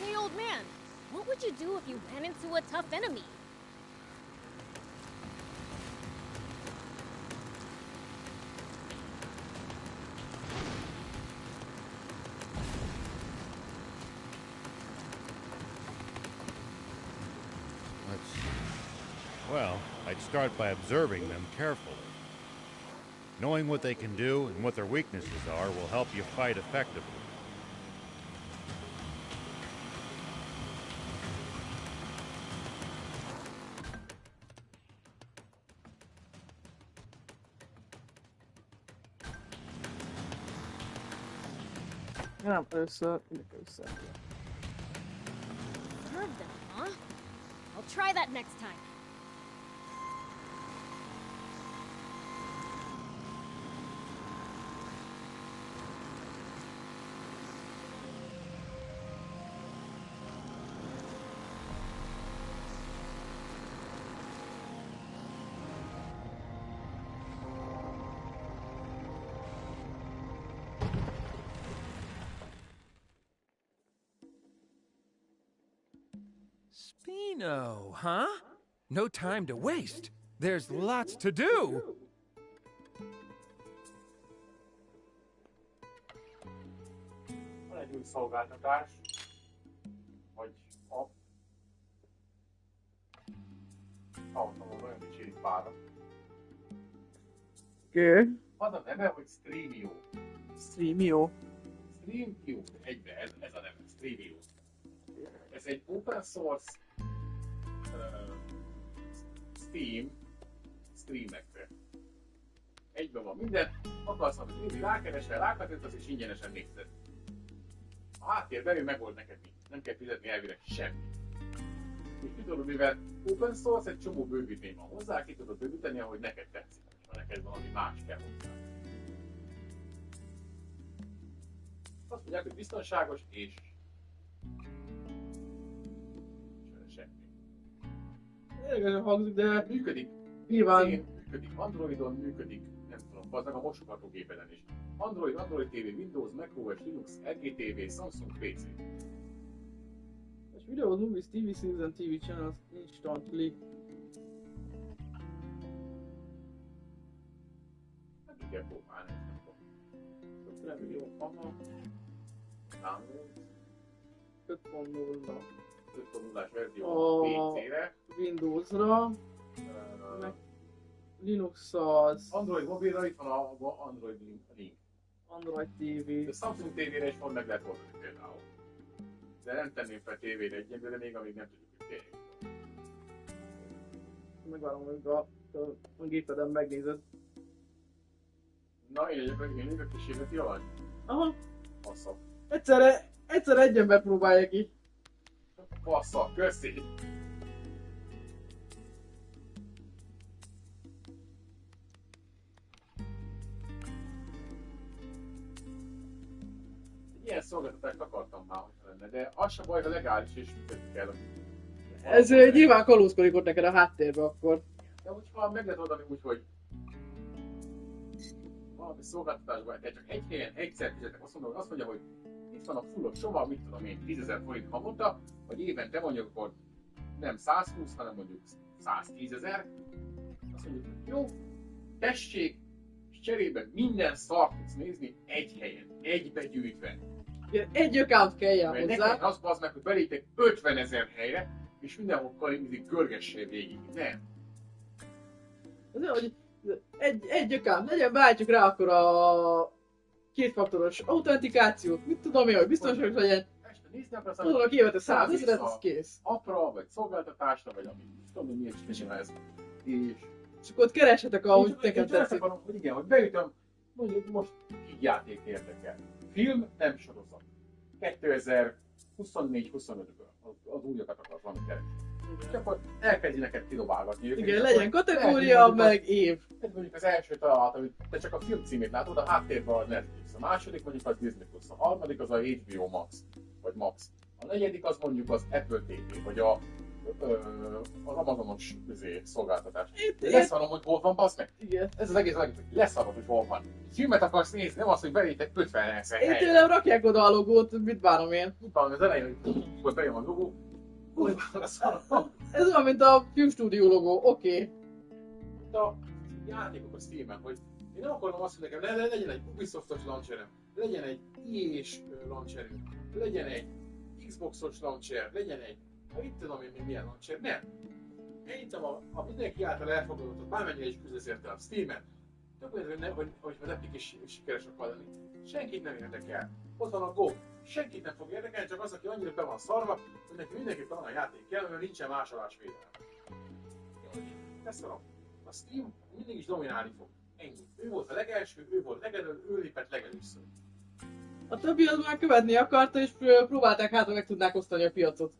Hey, old man, what would you do if you ran into a tough enemy? Well, I'd start by observing them carefully. Knowing what they can do and what their weaknesses are will help you fight effectively. Nem, először össze. Serve them, huh? I'll try that next time. Spino, huh? No time to waste. There's lots to do. Van egy új szolgáltatás, hogy a autóban olyan kicsi pára. Oké. Az a neve, hogy Streamio. Streamio. Streamio, egybe, ez a neve, Streamio. Ez egy open source streamekre. Egyben van minden, akarsz valamit nézni, rákeresel, rákattintasz és ingyenesen nézed. A háttérben ő megold neked mindent, nem kell fizetni elvileg semmit. És tudod, mivel open source, egy csomó bővítmény van hozzá, ki tudod bővíteni, ahogy neked tetszik, ha neked valami más kell hozzá. Azt mondják, hogy biztonságos és semmi. Érdekesen hangzik, de Működik. nyilván Működik. Androidon működik, nem tudom, az meg a mosogatógépeden is. Android, Android TV, Windows, macOS, Linux, LG TV, Samsung PC. és videos, movies, TV series and TV channels instantly. Hát így kell próbálni, nem tudom. 50 millió, aha, Download, 5.0 5.0-ás verzió A- PC-re. Windowsra, meg Linux az Android mobilra itt van a Android link. Android TV. De Samsung TV-re is meg lehet oldani például. De nem tenném fel tévére egyelőre, még amíg nem tudjuk, hogy tényleg. Megvárom, hogy a gépeden megnézed. Na, én a kísérleti alany. Aha, Faszak. egyszer egy ember próbálja ki. Faszak, köszi! Ilyen szolgáltatást akartam már, hogyha lenne, de az se baj, ha legális és fizetni kell. Ez nyilván kalózkodik ott neked a háttérbe akkor. De hogyha meg lehet oldani úgy, hogy valami szolgáltatásban, de csak egy helyen egyszer fizetek, azt mondja, hogy itt van a fullot sova, mit tudom én, 10 000 forint havonta, vagy évente mondjuk, akkor nem 120, hanem mondjuk 110 000. Azt mondjuk, hogy jó, tessék, és cserébe minden szart tudsz nézni egy helyen, egybegyűjtve. Egy account kelljen Mert hozzá. neked az bazd meg, hogy beléptek 50 000 helyre, és mindenhol kalingizik, görgessél végig. Nem. Az olyan, hogy egy account legyen, váltjuk rá akkor a kétfaktoros autentikációt, mit tudom én, hogy biztonságos legyen. Este nézni akarsz, Tudod, a kivet a 100 000, ez kész. Apra, vagy szolgáltatásra, vagy amit. tudom, hogy miért is csinál ez. És akkor ott kereshetek, ahogy Én neked csak ezt tetszik. akarom, hogy igen, hogy beütöm, mondjuk most így játék érdekel. Film, nem sorozat. 2024-25-ből az újakat akarsz valami keresni. És akkor elkezdi neked kidobálgatni őket. Igen, és legyen akkor kategória, lehet, hogy meg év. ez mondjuk az első találat, amit te csak a film címét látod, a háttérben a Netflix, a második mondjuk az Disney Plus, a harmadik az a HBO Max, vagy Max. A negyedik az mondjuk az Apple TV, vagy az Amazonos szolgáltatás. Leszarom, hogy hol van, bassz meg. Igen. Ez az egész, leszarod, hogy hol van. Filmet akarsz nézni, nem az, hogy belétek 50-szer Én tőlem rakják oda a logót, mit várom én. Úgy van, az elején, hogy bejön a logó, hogy leszarom. Ez olyan, mint a filmstúdió logó, oké. A játékok a Steam-en, hogy én nem akarom azt, hogy nekem legyen egy Ubisoftos launcherem, legyen egy EA-s launcherem, legyen egy Xboxos launcher, legyen egy, itt tudom én még milyen launcher, nem. Én itt a mindenki által elfogadott, bármennyire is küzdesz érte a Steam-en, tök hogy az Epic is sikeres akar lenni. Senkit nem érdekel. Ott van a Go. Senkit nem fog érdekelni, csak az, aki annyira be van szarva, hogy neki mindenképpen olyan játék kell, mert nincsen másolásvédelem. Leszarom. A Steam mindig is dominálni fog. Ennyi. Ő volt a legelső, ő volt legelő, ő lépett legelőször. A többi az már követni akarta, és próbálták hát, hogy meg tudnák osztani a piacot.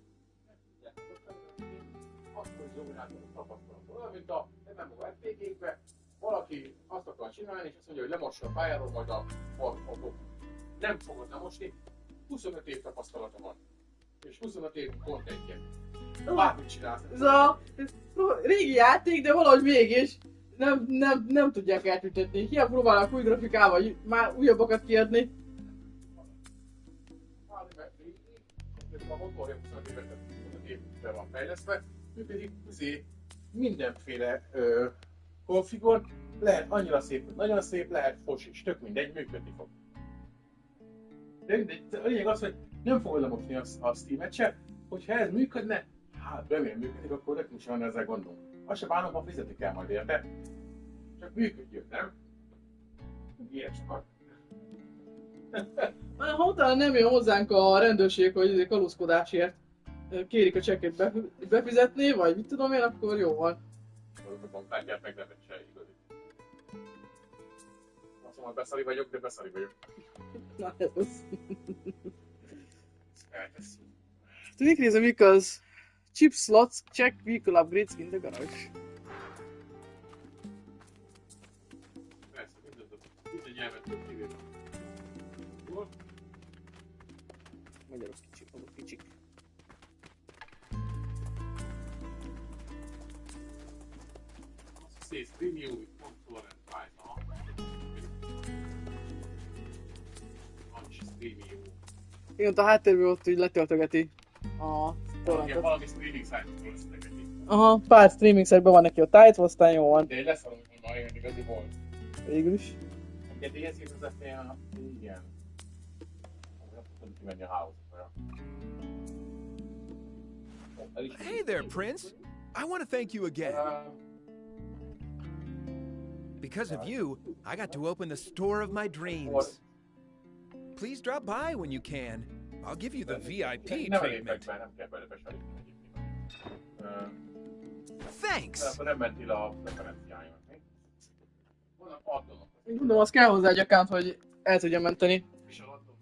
Azt, hogy dominálni a tapasztalatot. Olyan, mint a MMORPG-kben valaki azt akar csinálni, és azt mondja, hogy lemossa a pályáról, majd a nem fogod lemosni. 25 év tapasztalata van. És 25 év contentje. Bármit csinálsz. Ez a régi játék, de valahogy mégis nem tudják eltüntetni. Hiába próbálnak új grafikával már újabbakat kiadni. A motorja 25 évre van fejlesztve, ő pedig mindenféle konfigur, lehet annyira szép, nagyon szép, lehet fos is, tök mindegy, működni fog. De mindegy, a lényeg az, hogy nem fogod lemosni a Steam-et se, hogyha ez működne, hát remélem működik, akkor nekünk sem van ezzel gondunk. Azt se bánom, ha fizetni kell majd érte. Csak működjön, nem? Ilyen sokat. Ha utána nem jön hozzánk a rendőrség, hogy kalózkodásért kérik a csekket befizetni, vagy mit tudom én, akkor jó van. A bankártyát meg nem se igazi. Azt mondom, hogy beszari vagyok, de beszari vagyok. Na ez az. Eltesz. To increase the vehicle's chip slots, check vehicle upgrades in the garage. Persze, minden nyelvet több kivéve. Jól? Magyarok kicsik, azok kicsik. Azt hisz, Premium with Torrent File. Aha. Nincs Premium. Igen, ott a háttérből ott így letöltögeti a torrentet. Valami streaming site-ról összetegeti. Aha, pár streaming site van neki a tájtva, aztán jó van. De én leszarom, hogy már ilyen igazi volt. Végül is. Engedélyezés az FTN, igen. Nem tudod kimenni a house-ra. Hey there, Prince. I want to thank you again. Because of you, I got to open the store of my dreams. Please drop by when you can. I'll give you the VIP treatment. Nem kell bele besarítani. Thanks! Nem mentél a preferenciáját, mi? Vannak addonok. Én gondolom, az kell hozzá egy account, hogy el tudja menteni. És a addon.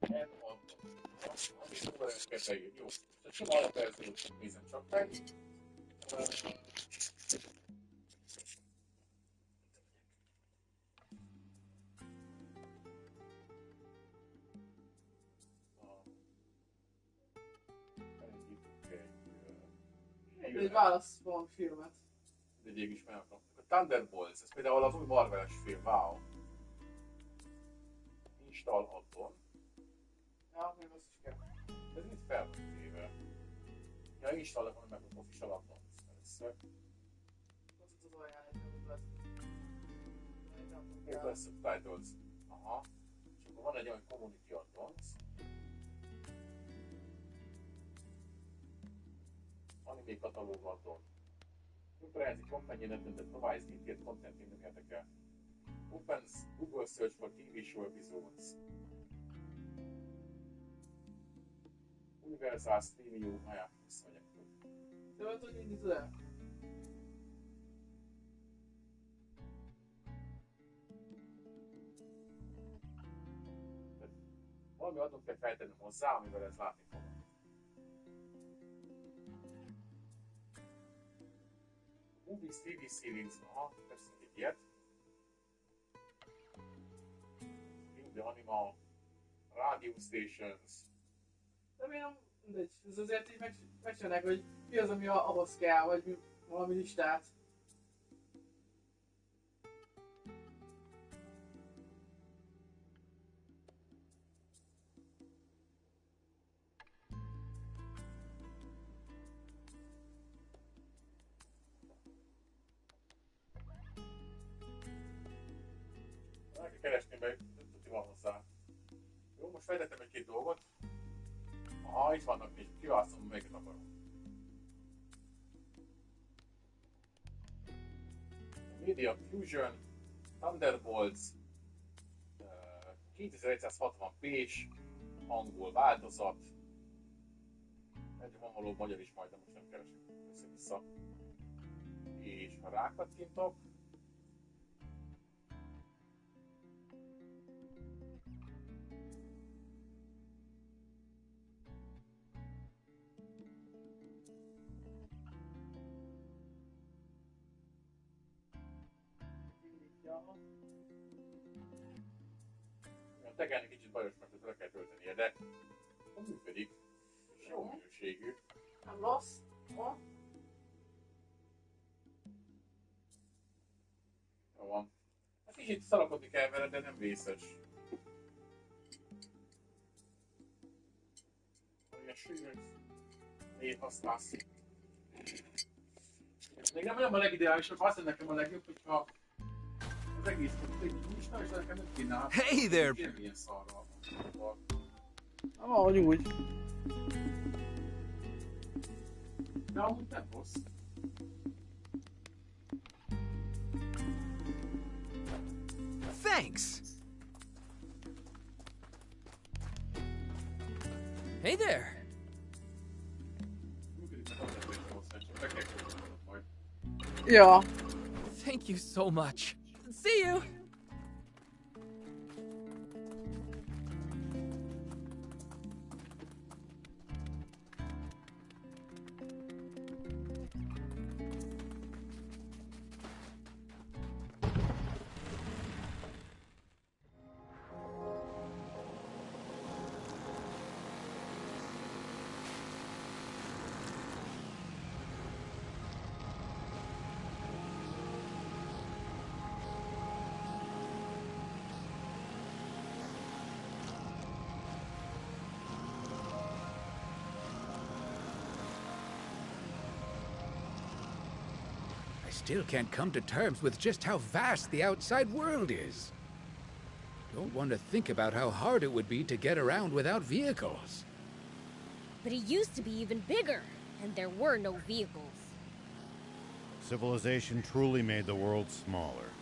Addon. Amit órást kell beírni. Jó. Tehát sima alapverziót nézem csak meg. Egy válasz van filmet. De végig is megakaptak. A Thunderbolts, ez például az új Marvel-es film, wow. Install addon. Ja, még azt is kell. Ez mit fel van téve? Ja, install akkor meg a official addon. Először. Az az ajánlás, hogy lesz. Open subtitles. Aha. És akkor van egy olyan community addons. Anime katalóg addon. Comprehensive companion addon that provides detailed content in the érdekel. Opens Google search for TV show episodes. Universal Studio, ajánlom, visszamegyek. Szóval, hogy indítod el? Valami adott kell feltennem hozzá, amivel ezt látni fogom. Movies, TV series, aha, persze egy ilyet. Film the Animal, Radio Stations. De miért nem? Mindegy. Ez azért így megcsinálják, hogy mi az, ami ahhoz kell, vagy valami listát. El kell keresni, mert tuti van hozzá. Jó, most fejtettem egy-két dolgot. Aha, itt vannak még, kiválasztom, melyiket akarom. Media Fusion, Thunderbolts, 2160p-s angol változat. Egy van való magyar is majd, de most nem keresek össze-vissza. És ha rákattintok, tegelni kicsit bajos, mert ezt le kell töltenie, de működik, és jó minőségű. Nem rossz. Ha? Jó van. Hát kicsit szalakodni kell vele, de nem vészes. Olyan sűrűn miért használsz? Még nem olyan a legideálisabb, azt nekem a legjobb, hogyha az egész egy lista, és nekem nem kéne. Hey there! Ilyen szarral. Valahogy úgy. De amúgy nem rossz. Thanks! Hey there! Működik, mert az egy rossz, csak be kell kötnöm majd. Ja. Thank you so much. See you! I still can't come to terms with just how vast the outside world is. Don't want to think about how hard it would be to get around without vehicles. But it used to be even bigger, and there were no vehicles. Civilization truly made the world smaller.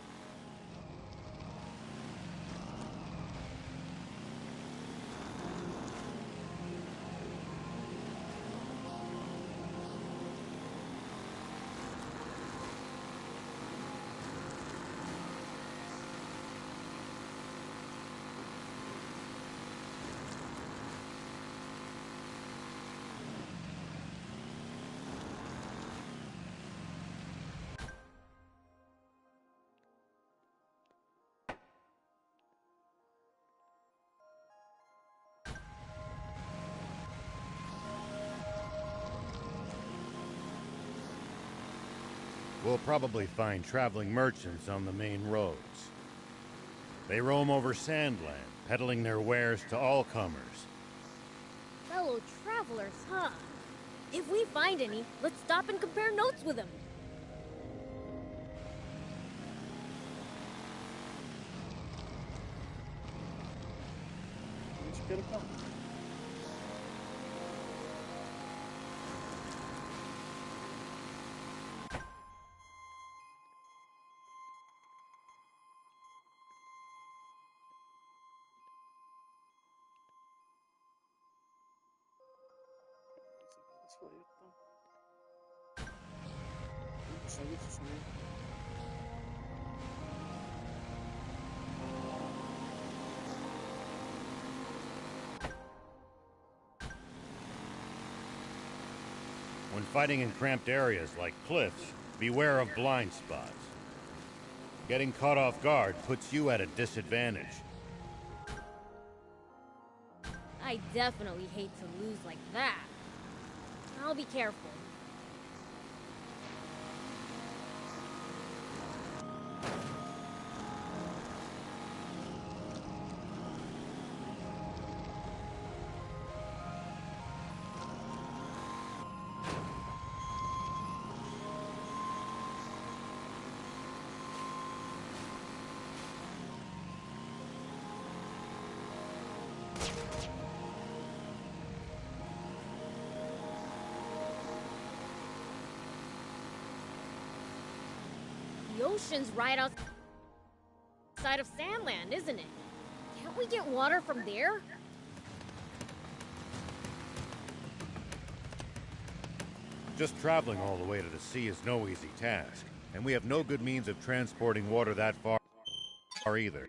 We'll probably find traveling merchants on the main roads. They roam over Sandland, peddling their wares to all comers. Fellow travelers, huh? If we find any, let's stop and compare notes with them. Nincs körülbelül. Ezt felírtam. Biztosan, biztosan. When fighting in cramped areas like cliffs, beware of blind spots. Getting caught off guard puts you at a disadvantage. I definitely hate to lose like that. I'll be careful. The ocean's right outside of Sandland, isn't it? Can't we get water from there? Just traveling all the way to the sea is no easy task, and we have no good means of transporting water that far either.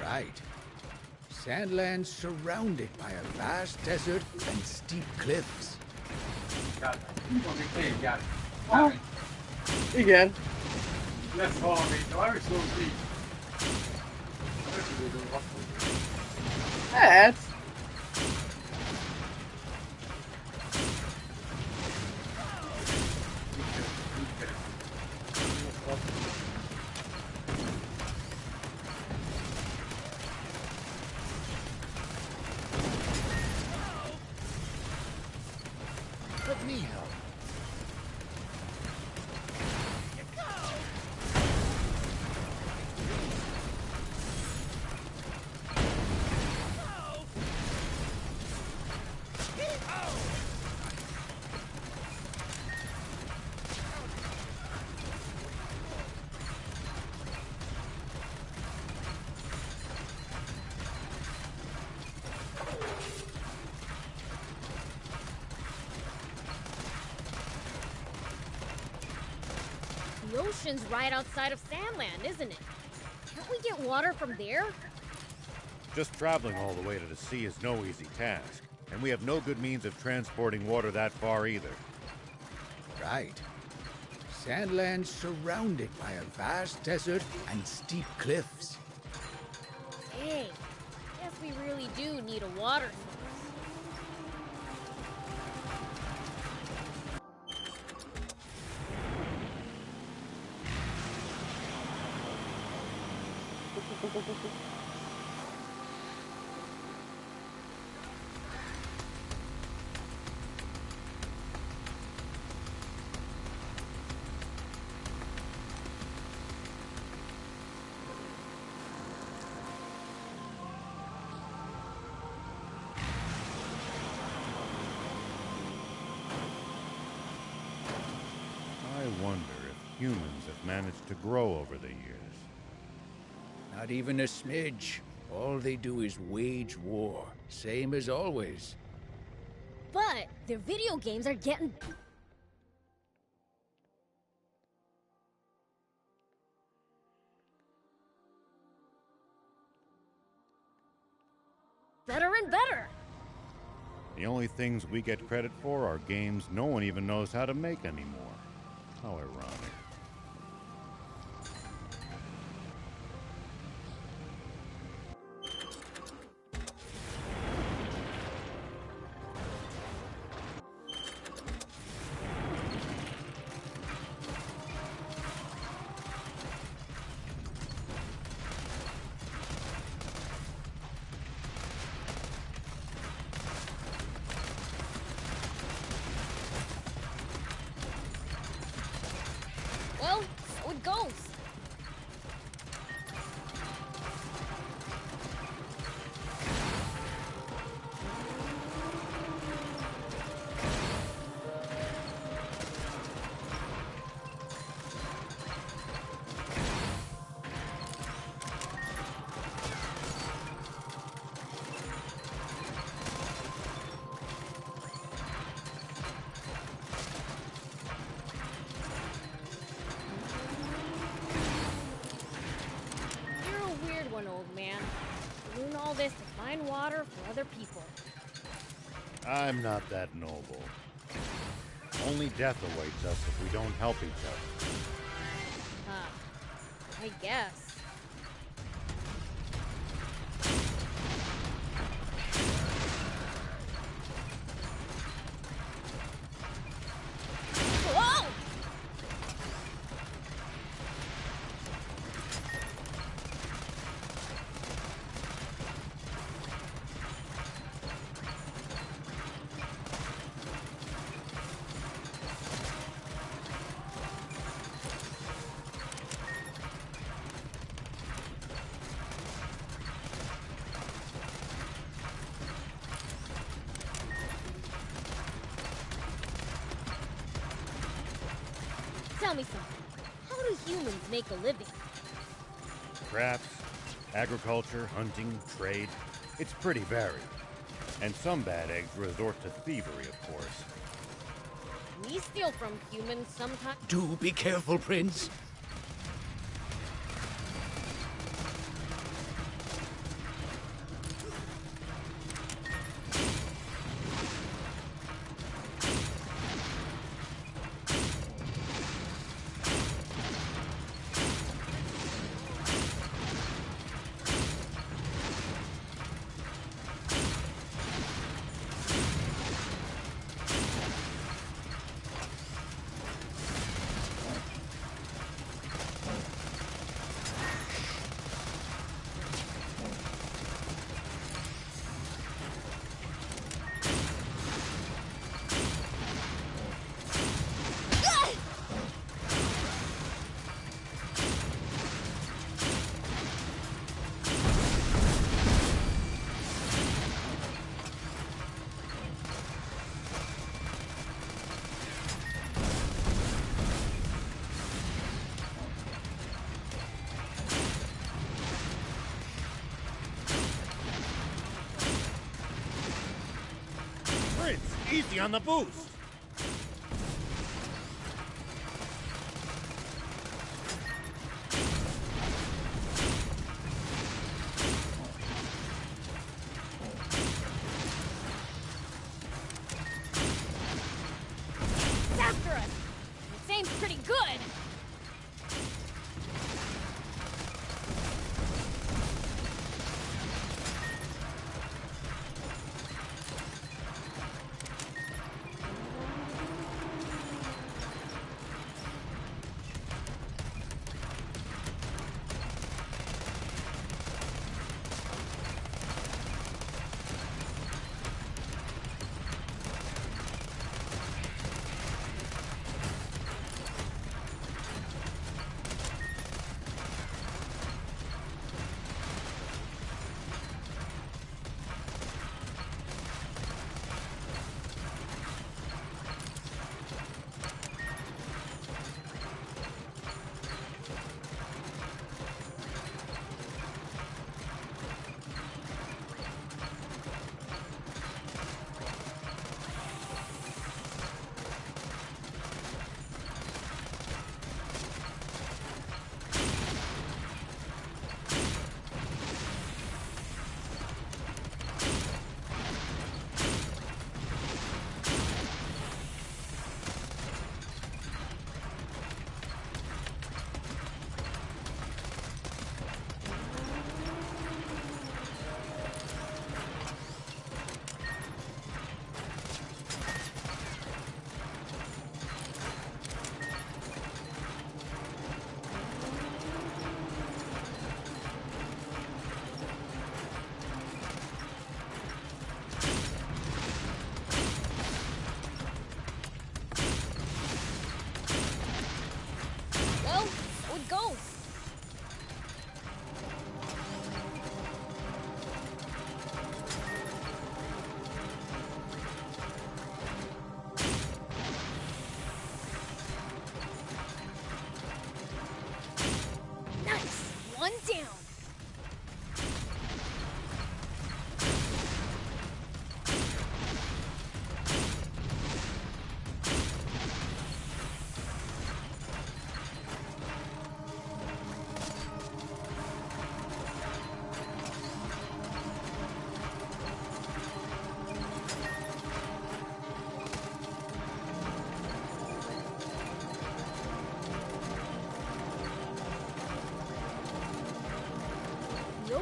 Right. Sandland's surrounded by a vast desert and steep cliffs. Got it. Van még tényleg. Igen. Lesz valami, de már is szólunk így. Lehet. Let me help. The ocean's right outside of Sandland, isn't it? Can't we get water from there? Just traveling all the way to the sea is no easy task, and we have no good means of transporting water that far either. Right. Sandland's surrounded by a vast desert and steep cliffs. Dang. Guess we really do need a water source. I wonder if humans have managed to grow over the years. Not even a smidge. All they do is wage war, same as always. But their video games are getting better and better. The only things we get credit for are games no one even knows how to make anymore. How ironic. slaughter for other people. I'm not that noble. Only death awaits us if we don't help each other. I guess. Whoa! Tell me something. How do humans make a living? Crafts, agriculture, hunting, trade. It's pretty varied. And some bad eggs resort to thievery, of course. We steal from humans sometimes. Do be careful, Prince. Prince, easy on the boost! It's after us! This aim's pretty good! Well, so it goes. Nice! One down!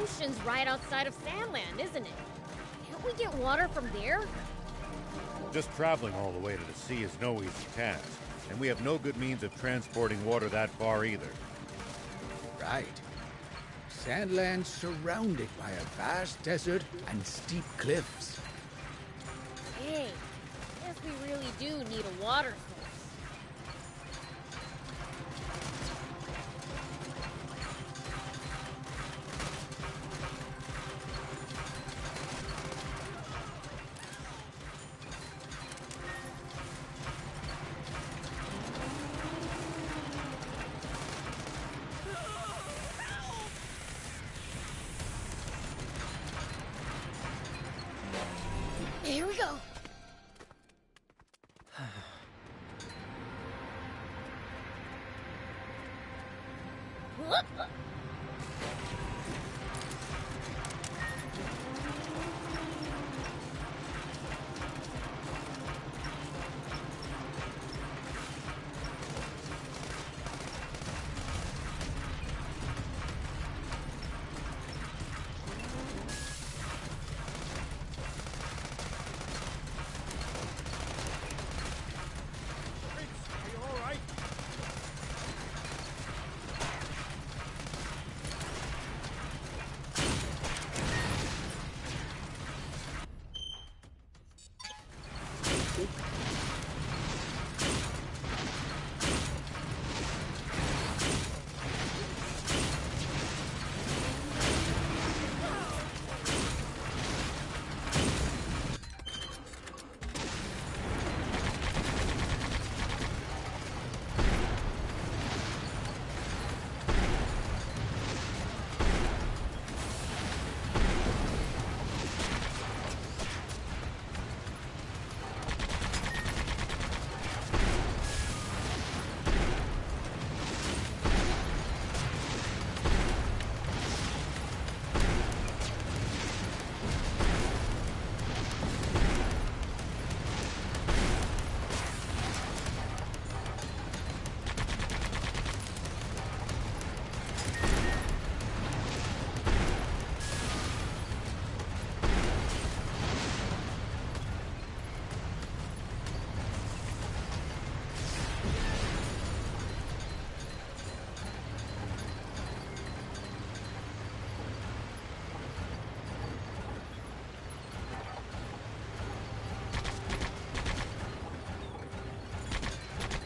ocean's right outside of Sandland, isn't it? Can't we get water from there? Just traveling all the way to the sea is no easy task, and we have no good means of transporting water that far either. Right. Sandland's surrounded by a vast desert and steep cliffs. Hey, guess we really do need a water source. Here we go. Whoop.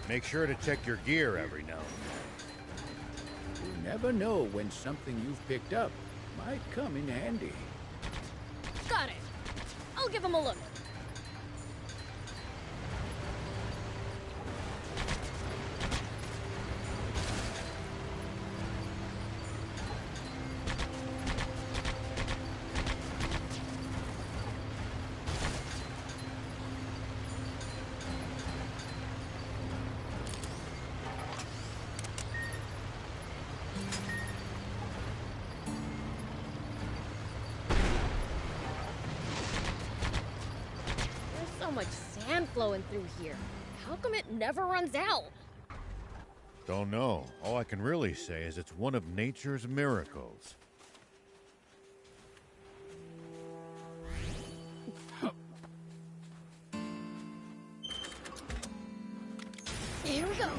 Make sure to check your gear every now and then. You never know when something you've picked up might come in handy. Got it. I'll give him a look. So much sand flowing through here. How come it never runs out? Don't know. All I can really say is it's one of nature's miracles. Here we go.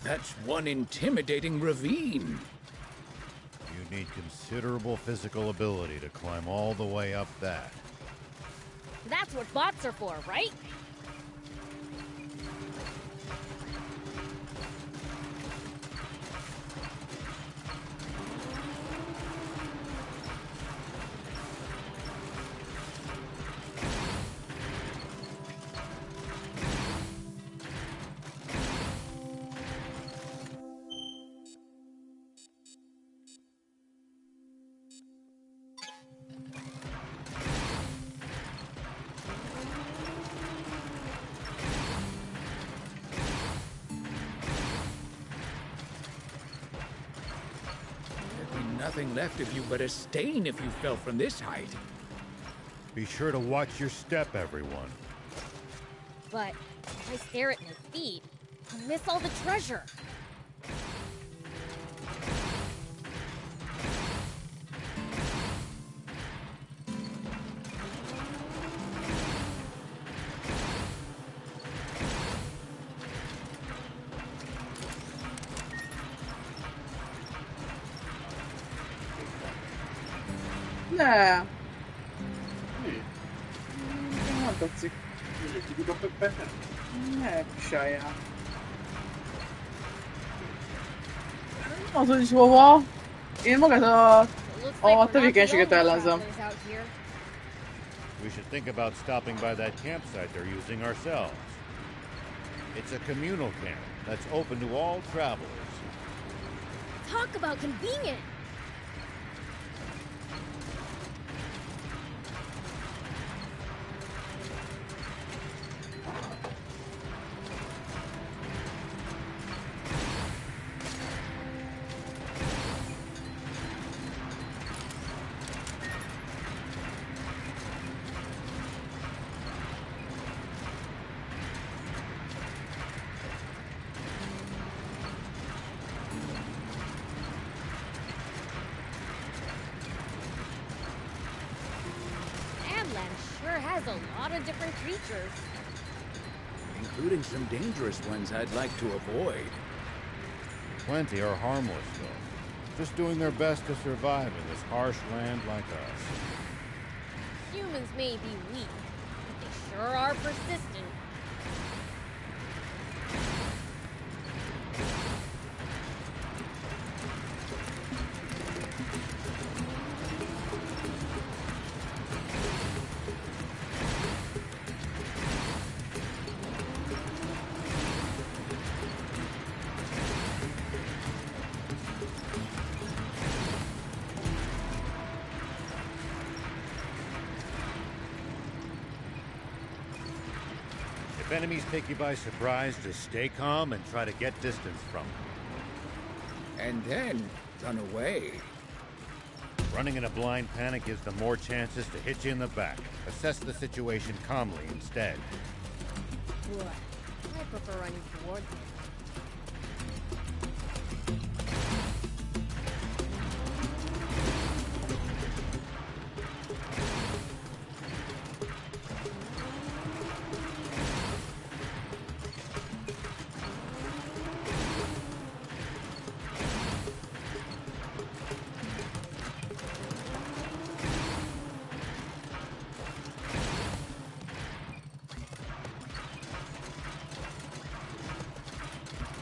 That's one intimidating ravine. You need considerable physical ability to climb all the way up that. That's what bots are for, right? nothing left of you but a stain if you fell from this height. Be sure to watch your step, everyone. But if I stare at my feet, I'll miss all the treasure. Ne. Nem tetszik. Kidobtok benne? Ne, pisáljál. Az, hogy hova. Én magát a tevékenységet ellenzem. We should think about stopping by that campsite they're using ourselves. It's a communal camp that's open to all travelers. Talk about convenient. Sure has a lot of different creatures. Including some dangerous ones I'd like to avoid. Plenty are harmless, though. Just doing their best to survive in this harsh land like us. Humans may be weak, but they sure are persistent. If enemies take you by surprise, just stay calm and try to get distance from them. And then run away. Running in a blind panic gives them more chances to hit you in the back. Assess the situation calmly instead. What? I prefer running towards them.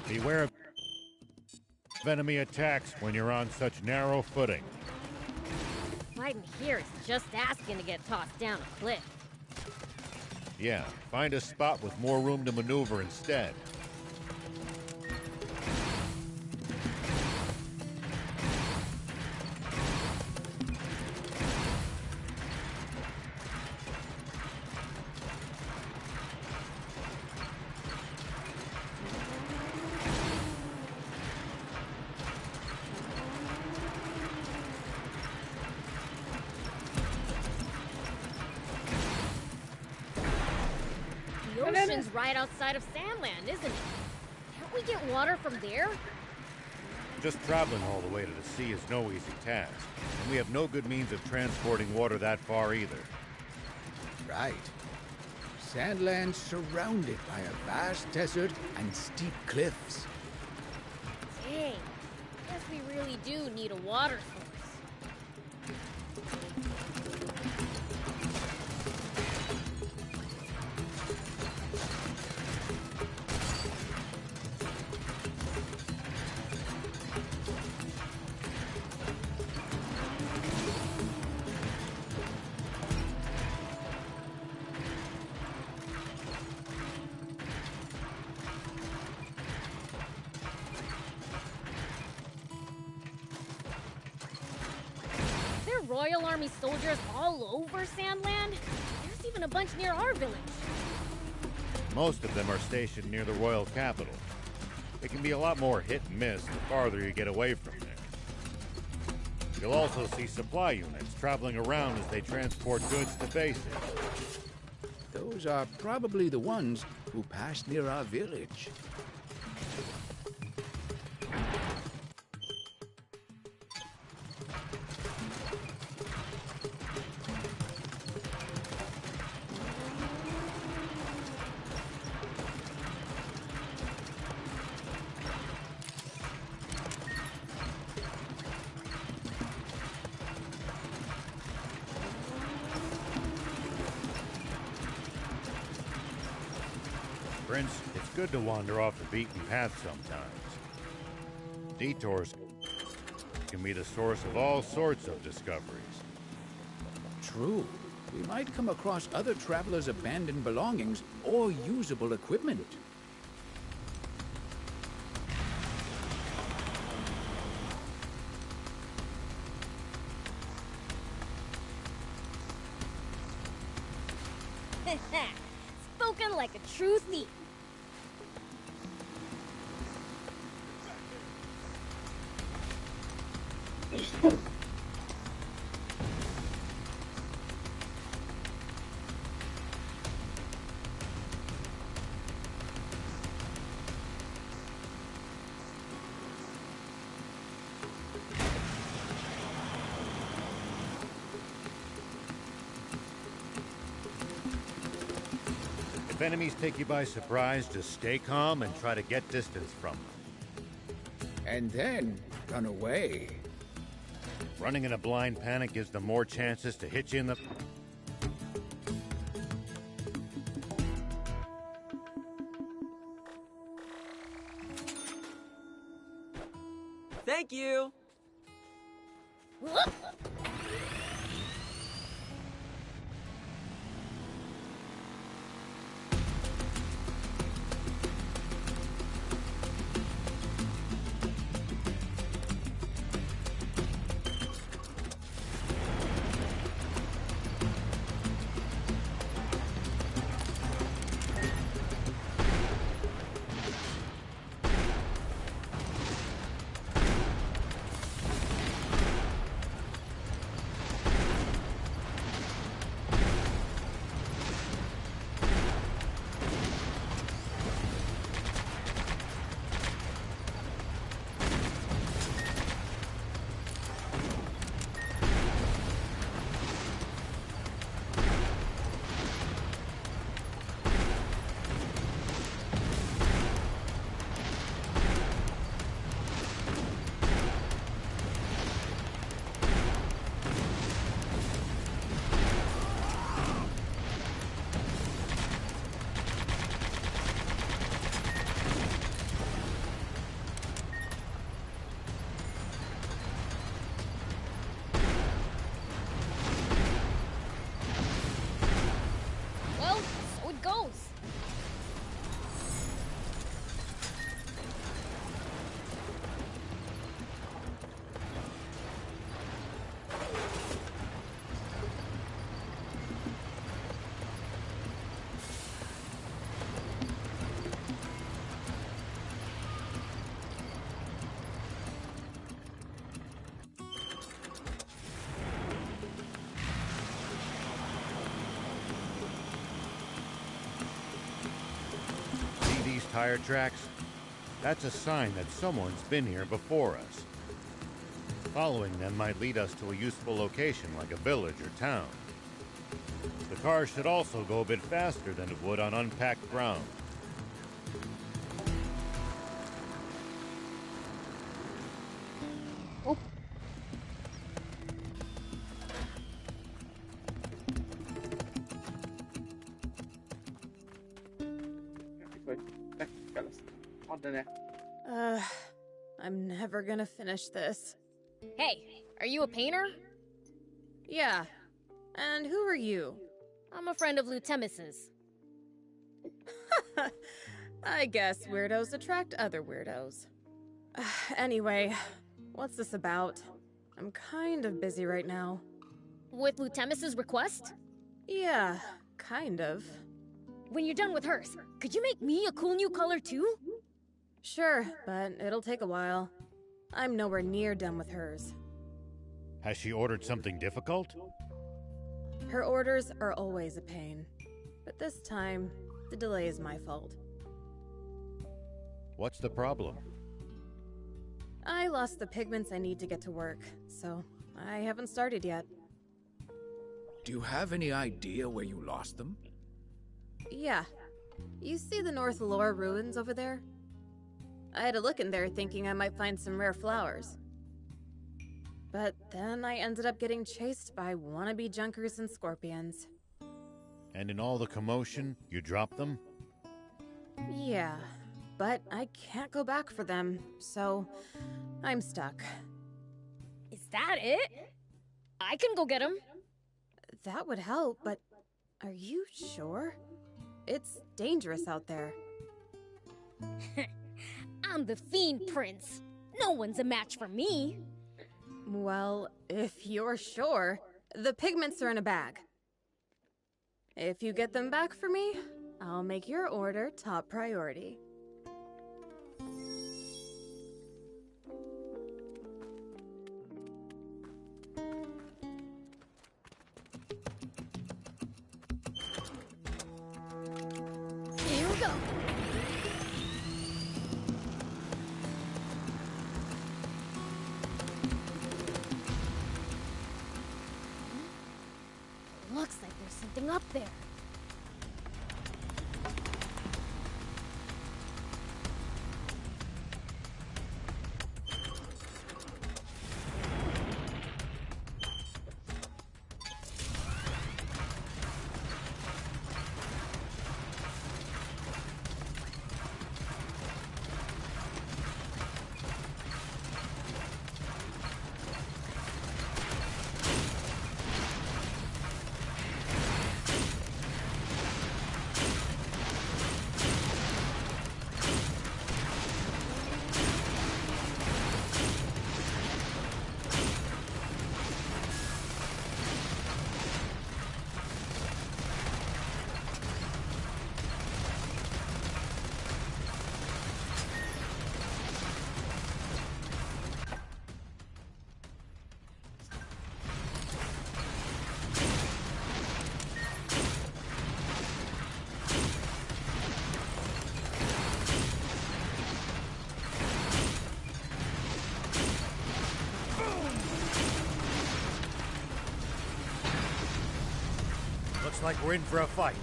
Beware of enemy attacks when you're on such narrow footing. Fighting here is just asking to get tossed down a cliff. Yeah, find a spot with more room to maneuver instead. The ocean's right outside of Sandland, isn't it? Can't we get water from there? Just traveling all the way to the sea is no easy task, and we have no good means of transporting water that far either. Right. Sandland surrounded by a vast desert and steep cliffs. Dang. Guess we really do need a water source. Royal Army soldiers all over Sandland? There's even a bunch near our village. Most of them are stationed near the royal capital. It can be a lot more hit and miss the farther you get away from there. You'll also see supply units traveling around as they transport goods to bases. Those are probably the ones who passed near our village. Prince, it's good to wander off the beaten path sometimes. Detours can be the source of all sorts of discoveries. True. We might come across other travelers' abandoned belongings or usable equipment. Spoken like a true thief. If enemies take you by surprise, just stay calm and try to get distance from them. And then run away. Running in a blind panic gives them more chances to hit you in the... Thank you! Well, so it goes. See these tire tracks? That's a sign that someone's been here before us. Following them might lead us to a useful location like a village or town. The car should also go a bit faster than it would on unpacked ground. I'm never gonna finish this. Hey, are you a painter? Yeah. And who are you? I'm a friend of Lutemis's. I guess weirdos attract other weirdos. Anyway, what's this about? I'm kind of busy right now. With Lutemis's request? Yeah, kind of. When you're done with hers, could you make me a cool new color too? Sure, but it'll take a while. I'm nowhere near done with hers. Has she ordered something difficult? Her orders are always a pain. But this time, the delay is my fault. What's the problem? I lost the pigments I need to get to work, so I haven't started yet. Do you have any idea where you lost them? Yeah. You see the North Lore ruins over there? I had a look in there thinking I might find some rare flowers. But then I ended up getting chased by wannabe junkers and scorpions. And in all the commotion, you dropped them? Yeah, but I can't go back for them, so I'm stuck. Is that it? I can go get him. That would help, but are you sure? It's dangerous out there. I'm the Fiend Prince. No one's a match for me. Well, if you're sure, the pigments are in a bag. If you get them back for me, I'll make your order top priority. Here we go. Looks like there's something up there. Looks like we're in for a fight.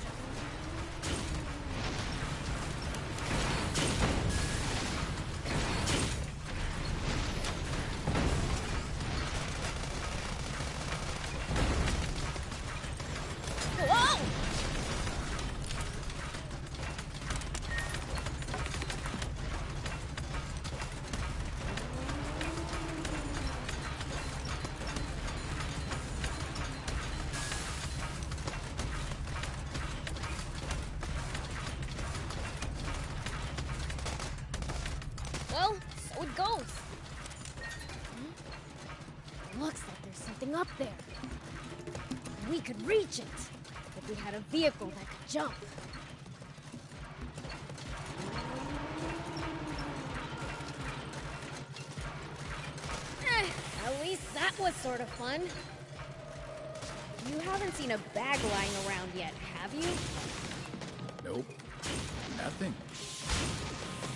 Whoa! Well, so it goes. Looks like there's something up there. We could reach it if we had a vehicle that could jump. At least that was sort of fun. You haven't seen a bag lying around yet, have you? Nope. Nothing.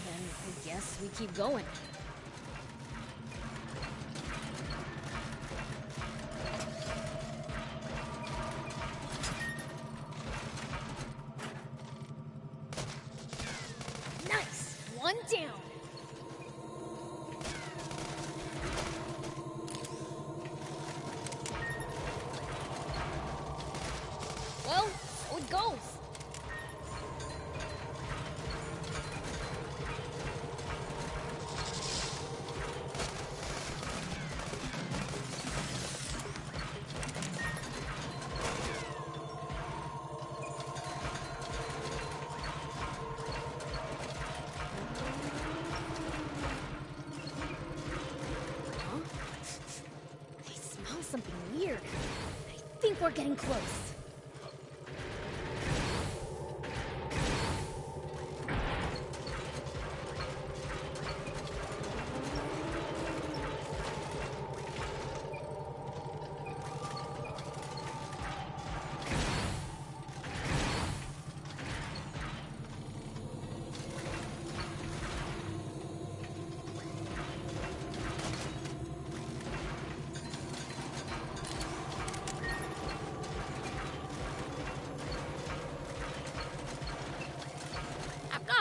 Then I guess we keep going. Nice! One down! Well, so it goes. Huh? I smell something weird. I think we're getting close.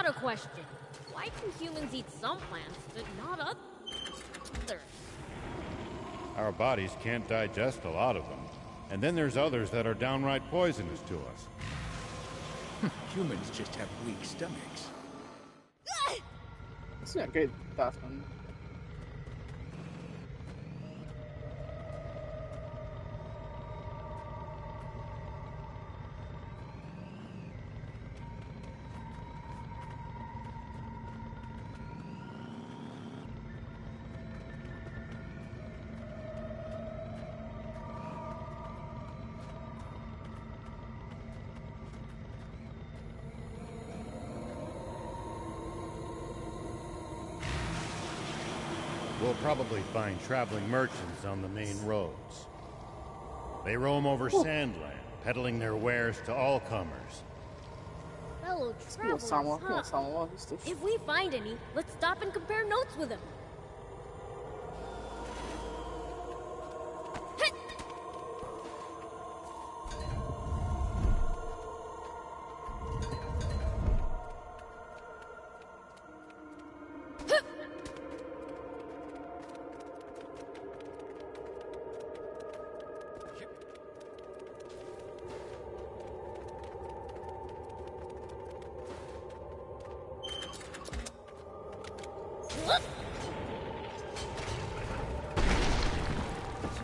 got a question. Why can humans eat some plants, but not others? Our bodies can't digest a lot of them. And then there's others that are downright poisonous to us. Humans just have weak stomachs. That's not good. That's one. We'll probably find traveling merchants on the main roads. They roam over Sandland, peddling their wares to all comers. Fellow travelers, huh? If we find any, let's stop and compare notes with them.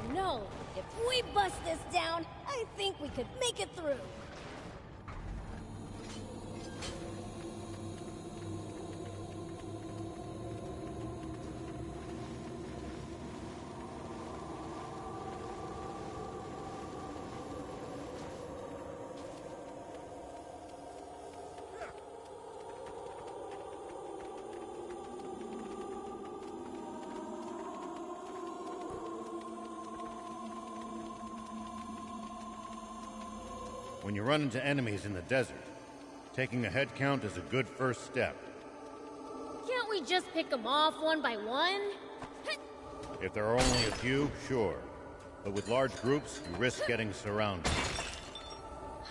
You know, if we bust this down, I think we could make it through. When you run into enemies in the desert, taking a head count is a good first step. Can't we just pick them off one by one? If there are only a few, sure. But with large groups, you risk getting surrounded.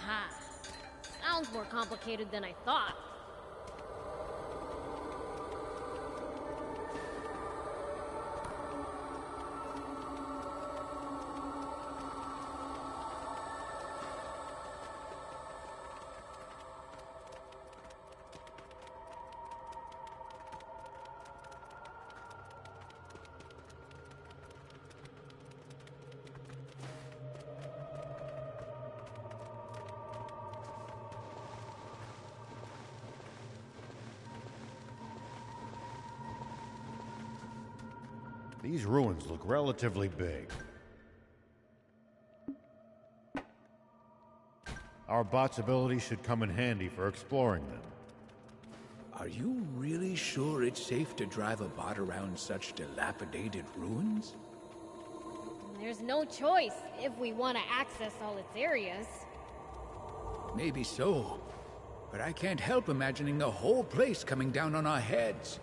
Ha. Sounds more complicated than I thought. These ruins look relatively big. Our bot's ability should come in handy for exploring them. Are you really sure it's safe to drive a bot around such dilapidated ruins? There's no choice if we want to access all its areas. Maybe so. But I can't help imagining the whole place coming down on our heads.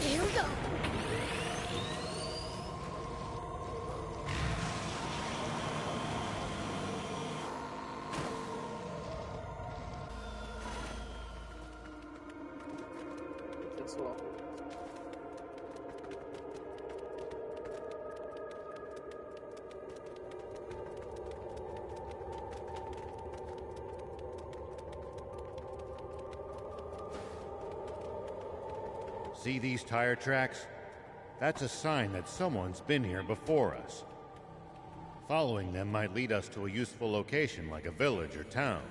Here we go. That's all. See these tire tracks? That's a sign that someone's been here before us. Following them might lead us to a useful location like a village or town.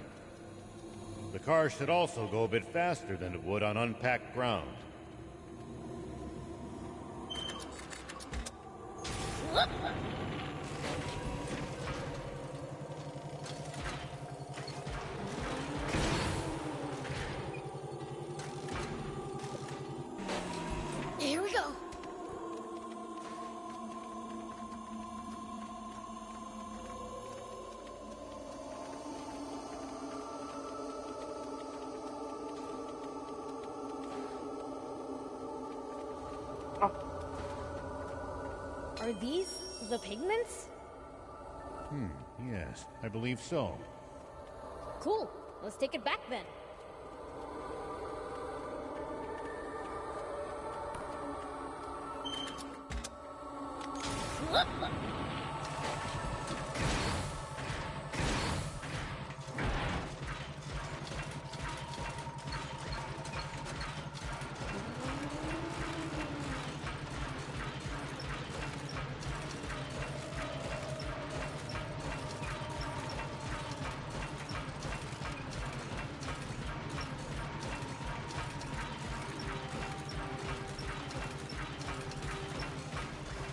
The car should also go a bit faster than it would on unpacked ground. Here we go. Are these the pigments? Yes, I believe so. Cool. Let's take it back then.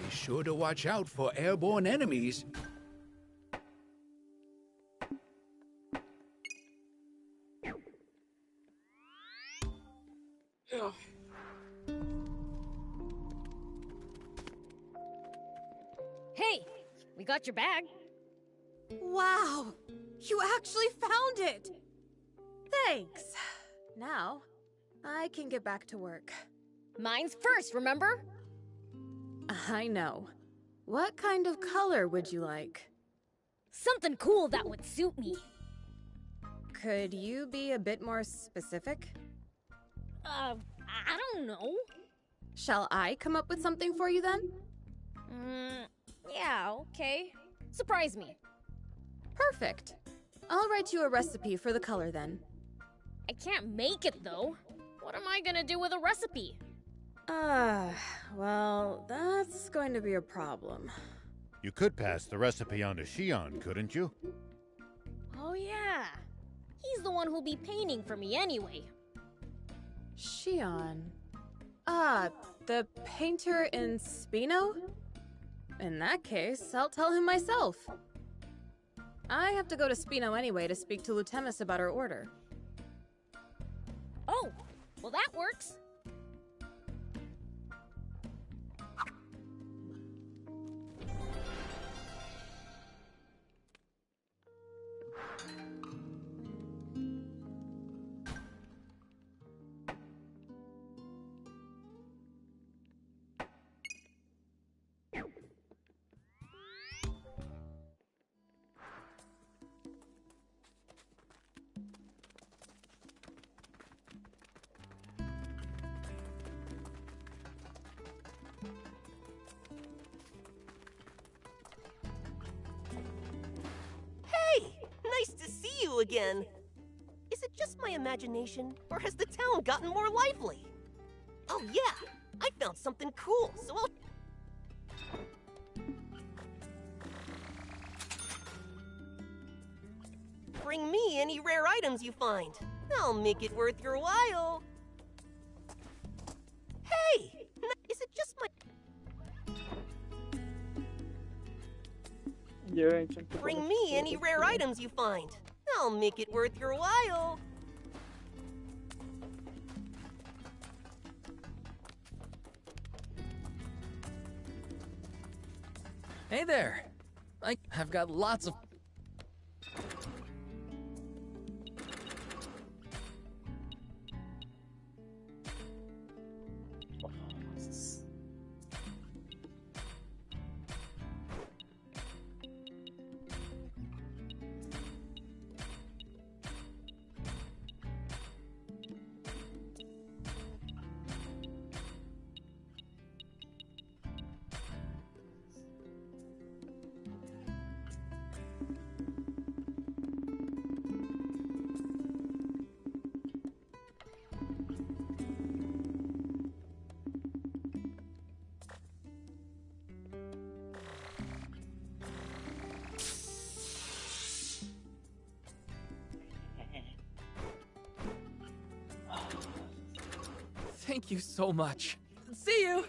Be sure to watch out for airborne enemies. Ugh. Hey, we got your bag. Wow! You actually found it! Thanks. Now, I can get back to work. Mine's first, remember? I know. What kind of color would you like? Something cool that would suit me. Could you be a bit more specific? I don't know. Shall I come up with something for you then? Yeah, okay. Surprise me. Perfect. I'll write you a recipe for the color then. I can't make it, though. What am I gonna do with a recipe? Well, that's going to be a problem. You could pass the recipe on to Shion, couldn't you? Oh, yeah. He's the one who'll be painting for me anyway. Shion. The painter in Spino? In that case, I'll tell him myself. I have to go to Spino anyway to speak to Lutemis about her order. Oh, well that works. Nice to see you again. Is it just my imagination, or has the town gotten more lively? Oh yeah, I found something cool, so I'll... Bring me any rare items you find. I'll make it worth your while. Hey! Is it just my... Bring me any rare items you find. I'll make it worth your while. Hey there! I've got lots of... Thank you so much. See you!